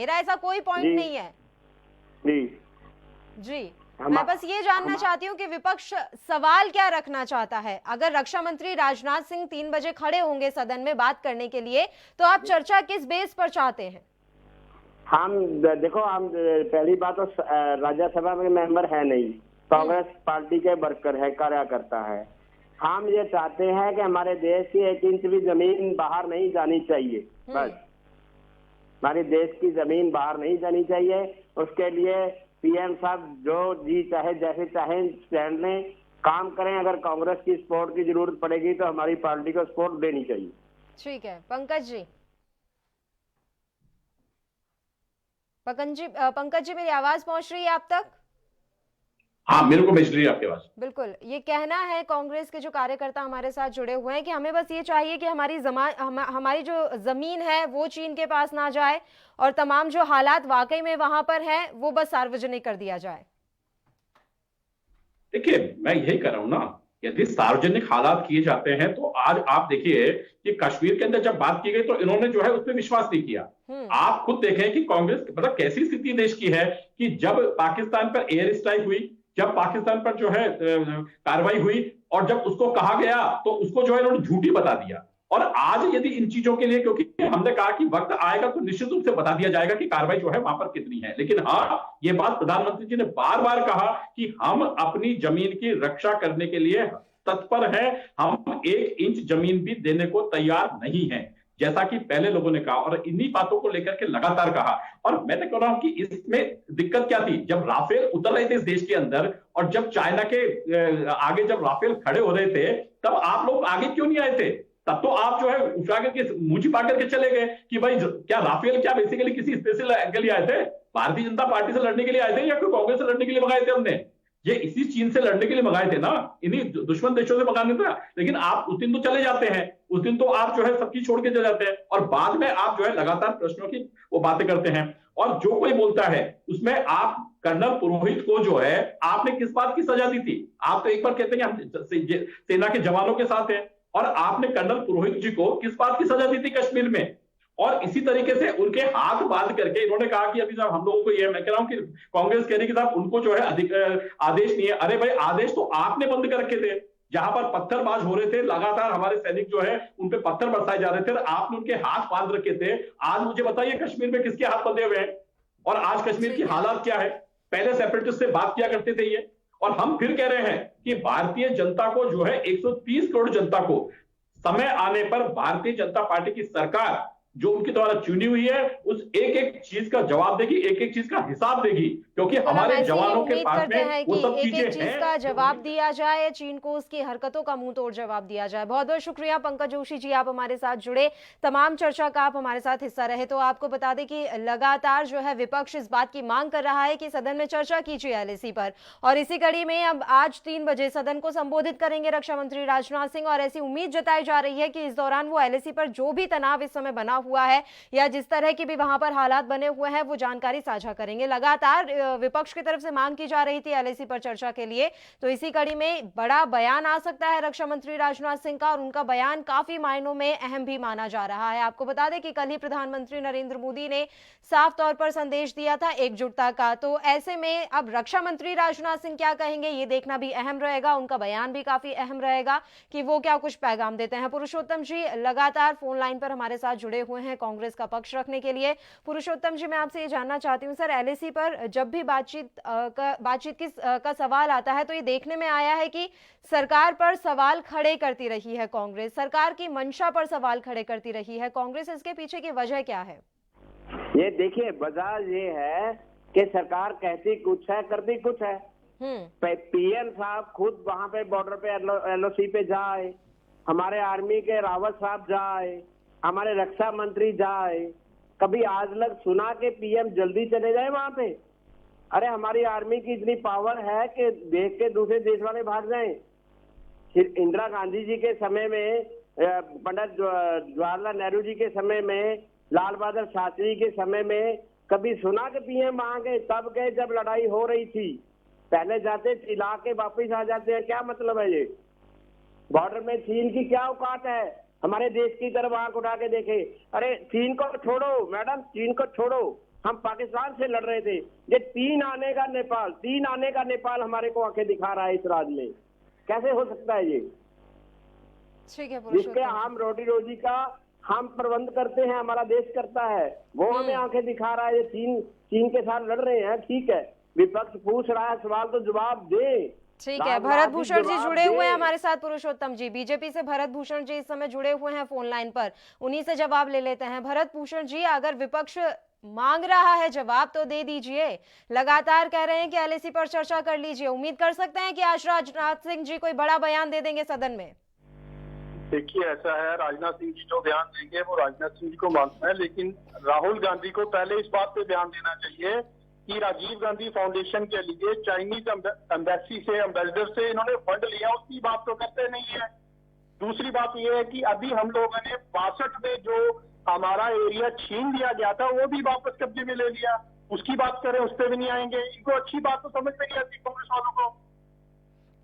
नहीं है। जी, मैं बस ये जानना चाहती हूँ कि विपक्ष सवाल क्या रखना चाहता है। अगर रक्षा मंत्री राजनाथ सिंह 3 बजे खड़े होंगे सदन में बात करने के लिए, तो आप चर्चा किस बेस पर चाहते हैं? हम पहली बात तो राज्यसभा में मेंबर है नहीं, कांग्रेस पार्टी के वर्कर है, कार्यकर्ता है। हम ये चाहते हैं कि हमारे देश की 1 इंच भी जमीन बाहर नहीं जानी चाहिए। बस हमारे देश की जमीन बाहर नहीं जानी चाहिए। उसके लिए पीएम साहब जो जी चाहे जैसे चाहे स्टैंड लें, काम करें। अगर कांग्रेस की सपोर्ट की जरूरत पड़ेगी तो हमारी पार्टी को सपोर्ट देनी चाहिए। ठीक है, पंकज जी, मेरी आवाज पहुंच रही है आप तक? हाँ, मेरे को भेज रही है आपकी आवाज। बिल्कुल, ये कहना है कांग्रेस के जो कार्यकर्ता हमारे साथ जुड़े हुए हैं कि हमें बस ये चाहिए कि हमारी जो जमीन है वो चीन के पास ना जाए, और तमाम जो हालात वाकई में वहां पर हैं वो बस सार्वजनिक कर दिया जाए। देखिए, मैं यही कर रहा हूं ना, यदि सार्वजनिक हालात किए जाते हैं तो आज आप देखिए कि कश्मीर के अंदर जब बात की गई तो इन्होंने जो है उस पर विश्वास नहीं किया। आप खुद देखें कि कांग्रेस मतलब कैसी स्थिति देश की है कि जब पाकिस्तान पर एयर स्ट्राइक हुई, जब पाकिस्तान पर जो है कार्रवाई हुई, और जब उसको कहा गया तो उसको जो है इन्होंने झूठी बता दिया। और आज यदि इन चीजों के लिए, क्योंकि हमने कहा कि वक्त आएगा तो निश्चित रूप से बता दिया जाएगा कि कार्रवाई जो है वहां पर कितनी है, लेकिन हाँ, ये बात प्रधानमंत्री जी ने बार बार कहा कि हम अपनी जमीन की रक्षा करने के लिए तत्पर हैं, हम 1 इंच जमीन भी देने को तैयार नहीं हैं, जैसा कि पहले लोगों ने कहा, और इन्हीं बातों को लेकर के लगातार कहा। और मैं तो कह रहा हूं कि इसमें दिक्कत क्या थी, जब राफेल उतर रहे थे इस देश के अंदर, और जब चाइना के आगे जब राफेल खड़े हो रहे थे, तब आप लोग आगे क्यों नहीं आए थे? तब तो आप जो है उठा करके मुंह पा करके चले गए कि भाई क्या राफेल क्या बेसिकली किसी स्पेशल के लिए आए थे? भारतीय जनता पार्टी से लड़ने के लिए आए थे या फिर कांग्रेस से लड़ने के लिए मंगाए थे हमने? ये इसी चीन से लड़ने के लिए मंगाए थे ना, इन्हीं दुश्मन देशों से मंगाने था। लेकिन आप उस दिन तो चले जाते हैं, उस दिन तो आप जो है सबकी छोड़ के चले जाते हैं और बाद में आप जो है लगातार प्रश्नों की वो बातें करते हैं। और जो कोई बोलता है उसमें आप कर्नल पुरोहित को जो है आपने किस बात की सजा दी थी? आप तो एक बार कहते हैं हम सेना के जवानों के साथ हैं, और आपने कर्नल पुरोहित जी को किस बात की सजा दी थी कश्मीर में? और इसी तरीके से उनके हाथ बांध करके इन्होंने कहा कि अभी साहब हम लोगों को ये, मैं कह रहा हूं कि कांग्रेस कह रही कि साहब उनको जो है आदेश नहीं है। अरे भाई आदेश तो आपने बंद कर रखे थे, जहां पर पत्थरबाज हो रहे थे, लगातार हमारे सैनिक जो है उन पे पत्थर बरसाए जा रहे थे, आपने उनके हाथ बांध रखे थे। आज मुझे बताइए कश्मीर में किसके हाथ बंधे हुए हैं? और आज कश्मीर की हालात क्या है? पहले सेपरेटिस्ट से बात किया करते थे ये, और हम फिर कह रहे हैं कि भारतीय जनता को जो है 130 करोड़ जनता को समय आने पर भारतीय जनता पार्टी की सरकार जो उनके द्वारा चुनी हुई है उस एक एक चीज का जवाब देगी, एक एक चीज का हिसाब देगी, क्योंकि हमारे जवानों के पास में वो सब चीजें हैं। एक चीज का जवाब दिया जाए, चीन को उसकी हरकतों का मुंह तोड़ जवाब दिया जाए। बहुत बहुत शुक्रिया पंकज जोशी जी, आप हमारे साथ जुड़े, तमाम चर्चा का आप हमारे साथ हिस्सा रहे। तो आपको बता दें कि लगातार जो है विपक्ष इस बात की मांग कर रहा है कि सदन में चर्चा कीजिए एलएसी पर, और इसी कड़ी में अब आज 3 बजे सदन को संबोधित करेंगे रक्षा मंत्री राजनाथ सिंह, और ऐसी उम्मीद जताई जा रही है कि इस दौरान वो एलएसी पर जो भी तनाव इस समय बना हुआ है या जिस तरह की भी वहां पर हालात बने हुए हैं वो जानकारी साझा करेंगे। लगातार विपक्ष की तरफ से मांग की जा रही थी एलएसी पर चर्चा के लिए, तो इसी कड़ी में बड़ा बयान आ सकता है रक्षा मंत्री राजनाथ सिंह का, और उनका बयान काफी मायनों में अहम भी माना जा रहा है। आपको बता दें कि कल ही प्रधानमंत्री नरेंद्र मोदी ने साफ तौर पर संदेश दिया था एकजुटता का, तो ऐसे में अब रक्षा मंत्री राजनाथ सिंह क्या कहेंगे ये देखना भी अहम रहेगा, उनका बयान भी काफी अहम रहेगा कि वो क्या कुछ पैगाम देते हैं। पुरुषोत्तम जी लगातार फोन लाइन पर हमारे साथ जुड़े हुए हैं कांग्रेस का पक्ष रखने के लिए। पुरुषोत्तम जी, मैं आपसे ये जानना चाहती हूँ सर, एलएसी पर जब भी बातचीत का सवाल आता है तो ये देखने में आया है कि सरकार पर सवाल खड़े करती रही है कांग्रेस, सरकार की मंशा पर सवाल खड़े करती रही है कांग्रेस, इसके पीछे की वजह क्या है? ये देखिए, वजह ये है कि सरकार कहती कुछ है करती कुछ है। पीएम साहब खुद वहां पे बॉर्डर पे एलओसी पे जाए, हमारे आर्मी के रावत साहब जाए, हमारे रक्षा मंत्री जाए, कभी आज लग सुना के पीएम जल्दी चले जाए वहां पे? अरे हमारी आर्मी की इतनी पावर है कि देख के दूसरे देश वाले भाग जाएं। इंदिरा गांधी जी के समय में, पंडित जवाहरलाल नेहरू जी के समय में, लाल बहादुर शास्त्री के समय में कभी सुना कि पीएम वहां गए? तब गए जब लड़ाई हो रही थी, पहले जाते चिल्ला के वापिस आ जाते हैं। क्या मतलब है ये? बॉर्डर में चीन की क्या औकात है? हमारे देश की तरफ आंख उठा के देखे। अरे चीन को छोड़ो मैडम, चीन को छोड़ो, हम पाकिस्तान से लड़ रहे थे। ये 3 आने का नेपाल हमारे को आंखें दिखा रहा है इस राज्य में। कैसे हो सकता है ये? ठीक है, जिसके हम रोटी रोजी का हम प्रबंध करते हैं, हमारा देश करता है, वो हमें आंखें दिखा रहा है। ये चीन के साथ लड़ रहे हैं, ठीक है, विपक्ष पूछ रहा है सवाल तो जवाब दे। ठीक है, भरत भूषण जी जुड़े हुए हैं हमारे साथ। पुरुषोत्तम जी, बीजेपी से भरत भूषण जी इस समय जुड़े हुए हैं फोन लाइन पर, उन्हीं से जवाब ले लेते हैं। भरत भूषण जी, अगर विपक्ष मांग रहा है जवाब तो दे दीजिए, लगातार कह रहे हैं कि एलएसी पर चर्चा कर लीजिए, उम्मीद कर सकते हैं कि आज राजनाथ सिंह जी कोई बड़ा बयान दे देंगे सदन में? देखिए, ऐसा है, राजनाथ सिंह जी जो बयान देंगे वो राजनाथ सिंह जी को मानना है, लेकिन राहुल गांधी को पहले इस बात पे ध्यान देना चाहिए कि राजीव गांधी फाउंडेशन के लिए चाइनीज एम्बेसी से, एम्बेसडर से इन्होंने फंड लिया, उसकी बात तो करते नहीं है। दूसरी बात यह है कि अभी हम लोगों ने 62 में जो हमारा एरिया छीन लिया गया था वो भी वापस कब्जे में ले लिया, उसकी बात करें उस पर भी नहीं आएंगे। इनको अच्छी बात तो समझ में नहीं आती कांग्रेस वालों को।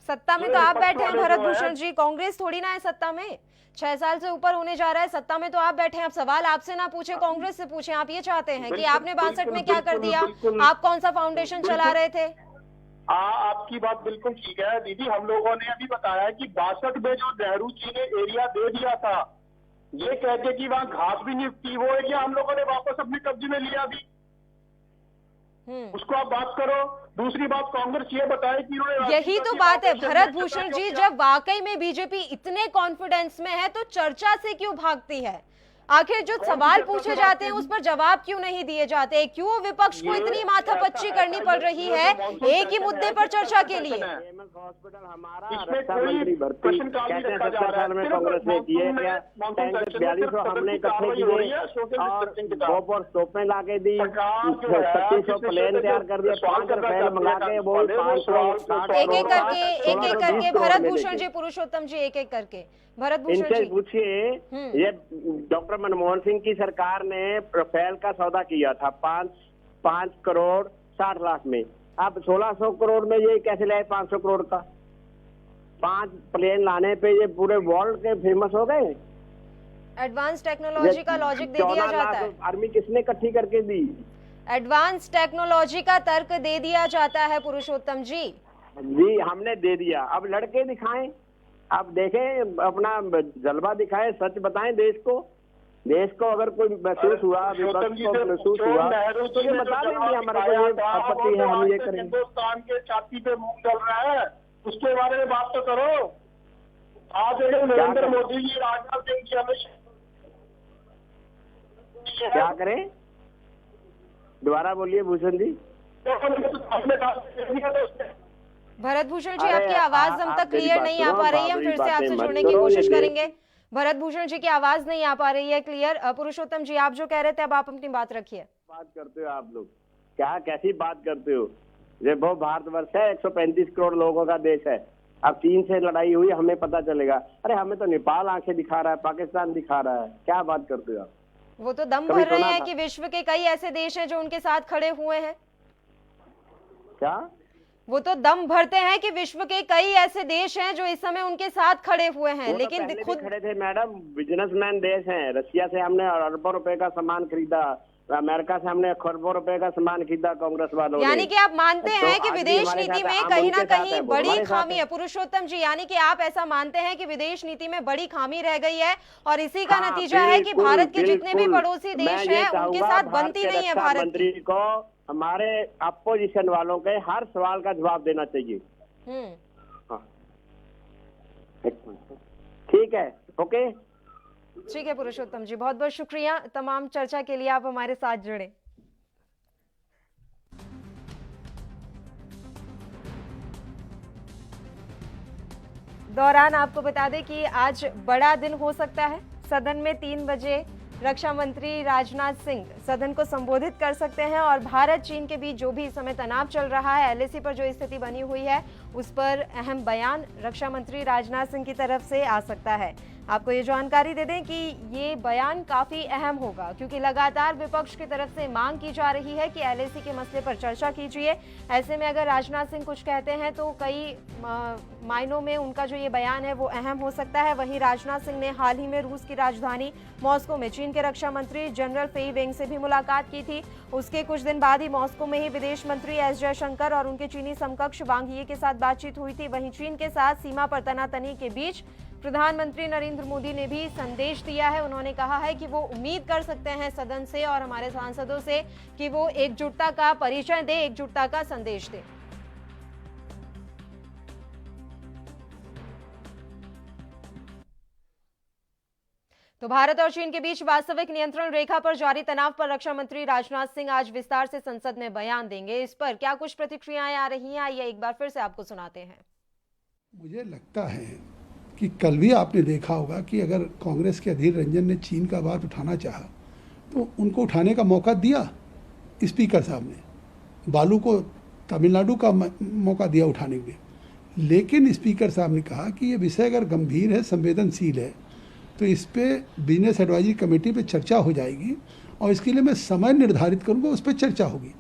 सत्ता में तो आप बैठे हैं भरत भूषण जी, कांग्रेस थोड़ी ना है सत्ता में, 6 साल से ऊपर होने जा रहा है, सत्ता में तो आप बैठे हैं। अब सवाल आपसे ना पूछे, कांग्रेस से पूछे। आप ये चाहते हैं कि आपने 62 में क्या कर दिया? आप कौन सा फाउंडेशन चला रहे थे? आपकी बात बिल्कुल ठीक है दीदी, हम लोगों ने अभी बताया कि 62 में जो नेहरू जी ने एरिया दे दिया था, ये कहते कि वहाँ घास भी नहीं उगती, वो एरिया हम लोगों ने वापस अपने कब्जे में लिया अभी, उसको आप बात करो। दूसरी बात, कांग्रेस ये बताए कि यही तो बात है भरत भूषण जी, जब वाकई में बीजेपी इतने कॉन्फिडेंस में है तो चर्चा से क्यों भागती है? आखिर जो सवाल पूछे जाते हैं उस पर जवाब क्यों नहीं दिए जाते? क्यों विपक्ष को इतनी माथापच्ची करनी पड़ रही है एक ही मुद्दे पर चर्चा के लिए? हॉस्पिटल हमारा रक्षा मंत्री भर्ती कहते हैं 70 साल में कांग्रेस ने किए क्या? 4200 हमने इकट्ठे किए और 2 पर तोपें ला के दी, 3600 प्लेन तैयार कर दिए, 5 रफेल मंगा के वो 560 एक एक करके भरत भूषण जी, पुरुषोत्तम जी, एक एक करके भरत भूषण इनसे जी पूछिए। ये डॉक्टर मनमोहन सिंह की सरकार ने रफेल का सौदा किया था 5 करोड़ 60 लाख में। अब 1600 करोड़ में ये कैसे लाए 500 करोड़ का? 5 प्लेन लाने पे ये पूरे वर्ल्ड के फेमस हो गए। एडवांस टेक्नोलॉजी का लॉजिक दे दिया जाता है। आर्मी किसने इकट्ठी करके दी? एडवांस टेक्नोलॉजी का तर्क दे दिया जाता है पुरुषोत्तम जी। जी हमने दे दिया, अब लड़के दिखाएं, अब देखें, अपना जलवा दिखाएं, सच बताएं देश को। देश को अगर कोई महसूस हुआ, विपक्ष को महसूस हुआ तो ये बता देंगे हमारे को ये आपत्ति है, हम ये करेंगे। हिंदुस्तान के छाती पे मूंग डल रहा है, उसके बारे में बात तो करो। आज नरेंद्र मोदी जी, राजनाथ सिंह जी, अमित शाह क्या करें? दोबारा बोलिए भूषण जी। भरत भूषण जी, आपकी आवाज हम तक क्लियर नहीं आ पा रही है, हम फिर से आपसे जुड़ने की कोशिश करेंगे। भरत भूषण जी की आवाज नहीं आ पा रही है क्लियर। पुरुषोत्तम जी, आप जो कह रहे थे अब आप अपनी बात रखिए। बात करते हो आप लोग, क्या कैसी बात करते हो? ये बहुत भारतवर्ष है, 135 करोड़ लोगों का देश है। अब चीन से लड़ाई हुई, हमें पता चलेगा। अरे हमें तो नेपाल आंखें दिखा रहा है, पाकिस्तान दिखा रहा है, क्या बात करते हो आप? वो तो दम भर रहे हैं कि विश्व के कई ऐसे देश हैं जो उनके साथ खड़े हुए हैं। क्या? वो तो दम भरते हैं कि विश्व के कई ऐसे देश हैं जो इस समय उनके साथ खड़े हुए हैं, लेकिन पहले खुद भी खड़े थे मैडम। बिजनेसमैन देश हैं। रशिया से हमने अरबों रुपए का सामान खरीदा, अमेरिका से हमने खरबों रुपए का सामान खरीदा कांग्रेस वालों ने। यानी कि आप मानते हैं कि विदेश नीति में कहीं ना कहीं बड़ी खामी है पुरुषोत्तम जी? यानी कि आप ऐसा मानते हैं कि विदेश नीति में बड़ी खामी रह गई है और इसी का नतीजा है कि भारत के जितने भी पड़ोसी देश हैं उनके साथ बनती नहीं है भारत मंत्री को हमारे अपोजिशन वालों के हर सवाल का जवाब देना चाहिए। ठीक है, ओके, ठीक है पुरुषोत्तम जी, बहुत बहुत शुक्रिया तमाम चर्चा के लिए, आप हमारे साथ जुड़े। दौरान आपको बता दें कि आज बड़ा दिन हो सकता है। सदन में 3 बजे रक्षा मंत्री राजनाथ सिंह सदन को संबोधित कर सकते हैं और भारत चीन के बीच जो भी इस समय तनाव चल रहा है, एलएसी पर जो स्थिति बनी हुई है, उस पर अहम बयान रक्षा मंत्री राजनाथ सिंह की तरफ से आ सकता है। आपको ये जानकारी दे दें कि ये बयान काफी अहम होगा क्योंकि लगातार विपक्ष की तरफ से मांग की जा रही है कि एलएसी के मसले पर चर्चा कीजिए। ऐसे में अगर राजनाथ सिंह कुछ कहते हैं तो कई मायनों में उनका जो ये बयान है वो अहम हो सकता है। वहीं राजनाथ सिंह ने हाल ही में रूस की राजधानी मॉस्को में चीन के रक्षा मंत्री जनरल फेई वेंग से भी मुलाकात की थी। उसके कुछ दिन बाद ही मॉस्को में ही विदेश मंत्री एस जयशंकर और उनके चीनी समकक्ष वांग यी के साथ बातचीत हुई थी। वहीं चीन के साथ सीमा पर तनातनी के बीच प्रधानमंत्री नरेंद्र मोदी ने भी संदेश दिया है। उन्होंने कहा है कि वो उम्मीद कर सकते हैं सदन से और हमारे सांसदों से कि वो एकजुटता का परिचय दे, एकजुटता का संदेश दे। तो भारत और चीन के बीच वास्तविक नियंत्रण रेखा पर जारी तनाव पर रक्षा मंत्री राजनाथ सिंह आज विस्तार से संसद में बयान देंगे। इस पर क्या कुछ प्रतिक्रियाएं आ रही हैं, आइए एक बार फिर से आपको सुनाते हैं। मुझे लगता है कि कल भी आपने देखा होगा कि अगर कांग्रेस के अधीर रंजन ने चीन का बात उठाना चाहा तो उनको उठाने का मौका दिया स्पीकर साहब ने। बालू को तमिलनाडु का मौका दिया उठाने के लिए, लेकिन स्पीकर साहब ने कहा कि ये विषय अगर गंभीर है, संवेदनशील है, तो इस पर बिजनेस एडवाइजरी कमेटी पे चर्चा हो जाएगी और इसके लिए मैं समय निर्धारित करूँगा, उस पर चर्चा होगी।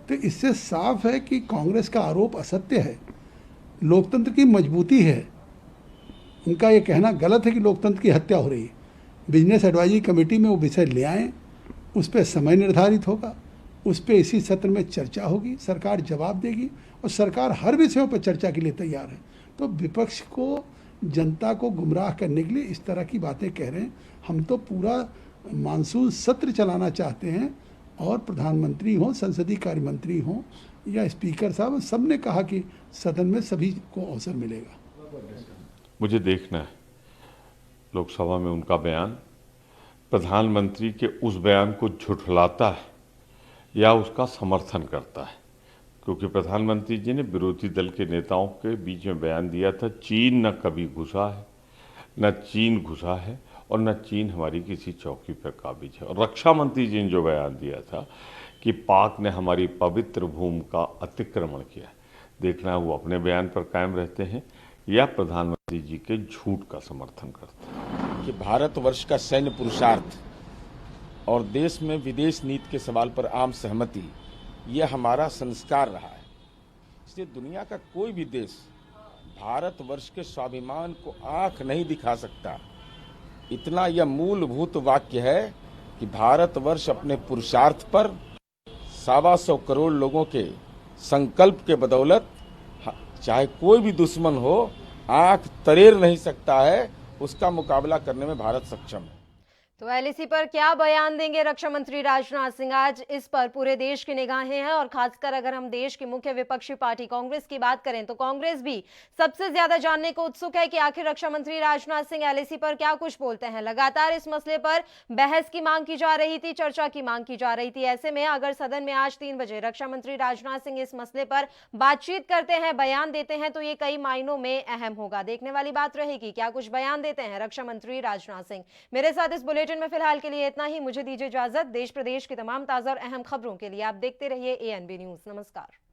तो इससे साफ है कि कांग्रेस का आरोप असत्य है, लोकतंत्र की मजबूती है। उनका ये कहना गलत है कि लोकतंत्र की हत्या हो रही है। बिजनेस एडवाइजरी कमेटी में वो विषय ले आएँ, उस पर समय निर्धारित होगा, उस पर इसी सत्र में चर्चा होगी, सरकार जवाब देगी और सरकार हर विषयों पर चर्चा के लिए तैयार है। तो विपक्ष को, जनता को गुमराह करने के लिए इस तरह की बातें कह रहे हैं। हम तो पूरा मानसून सत्र चलाना चाहते हैं और प्रधानमंत्री हों, संसदीय कार्य मंत्री हों या स्पीकर साहब, सब ने कहा कि सदन में सभी को अवसर मिलेगा। मुझे देखना है लोकसभा में उनका बयान, प्रधानमंत्री के उस बयान को झुठलाता है या उसका समर्थन करता है, क्योंकि प्रधानमंत्री जी ने विरोधी दल के नेताओं के बीच में बयान दिया था, चीन न कभी घुसा है, न चीन घुसा है और न चीन हमारी किसी चौकी पर काबिज है। और रक्षा मंत्री जी ने जो बयान दिया था कि पाक ने हमारी पवित्र भूमि का अतिक्रमण किया, देखना है वो अपने बयान पर कायम रहते हैं या प्रधानमंत्री जी के झूठ का समर्थन करते हैं। कि भारतवर्ष का सैन्य पुरुषार्थ और देश में विदेश नीति के सवाल पर आम सहमति, यह हमारा संस्कार रहा है। इसलिए दुनिया का कोई भी देश भारतवर्ष के स्वाभिमान को आंख नहीं दिखा सकता। इतना यह मूलभूत वाक्य है कि भारतवर्ष अपने पुरुषार्थ पर 125 करोड़ लोगों के संकल्प के बदौलत चाहे कोई भी दुश्मन हो, आंख तरेर नहीं सकता है, उसका मुकाबला करने में भारत सक्षम है। तो एलएसी पर क्या बयान देंगे रक्षा मंत्री राजनाथ सिंह, आज इस पर पूरे देश की निगाहें हैं। और खासकर अगर हम देश की मुख्य विपक्षी पार्टी कांग्रेस की बात करें तो कांग्रेस भी सबसे ज्यादा जानने को उत्सुक है कि आखिर रक्षा मंत्री राजनाथ सिंह एलएसी पर क्या कुछ बोलते हैं। लगातार इस मसले पर बहस की मांग की जा रही थी, चर्चा की मांग की जा रही थी। ऐसे में अगर सदन में आज 3 बजे रक्षा मंत्री राजनाथ सिंह इस मसले पर बातचीत करते हैं, बयान देते हैं, तो ये कई मायनों में अहम होगा। देखने वाली बात रहेगी क्या कुछ बयान देते हैं रक्षा मंत्री राजनाथ सिंह। मेरे साथ इस बुलेटिन में फिलहाल के लिए इतना ही। मुझे दीजिए इजाजत। देश प्रदेश की तमाम ताजा और अहम खबरों के लिए आप देखते रहिए ANB न्यूज। नमस्कार।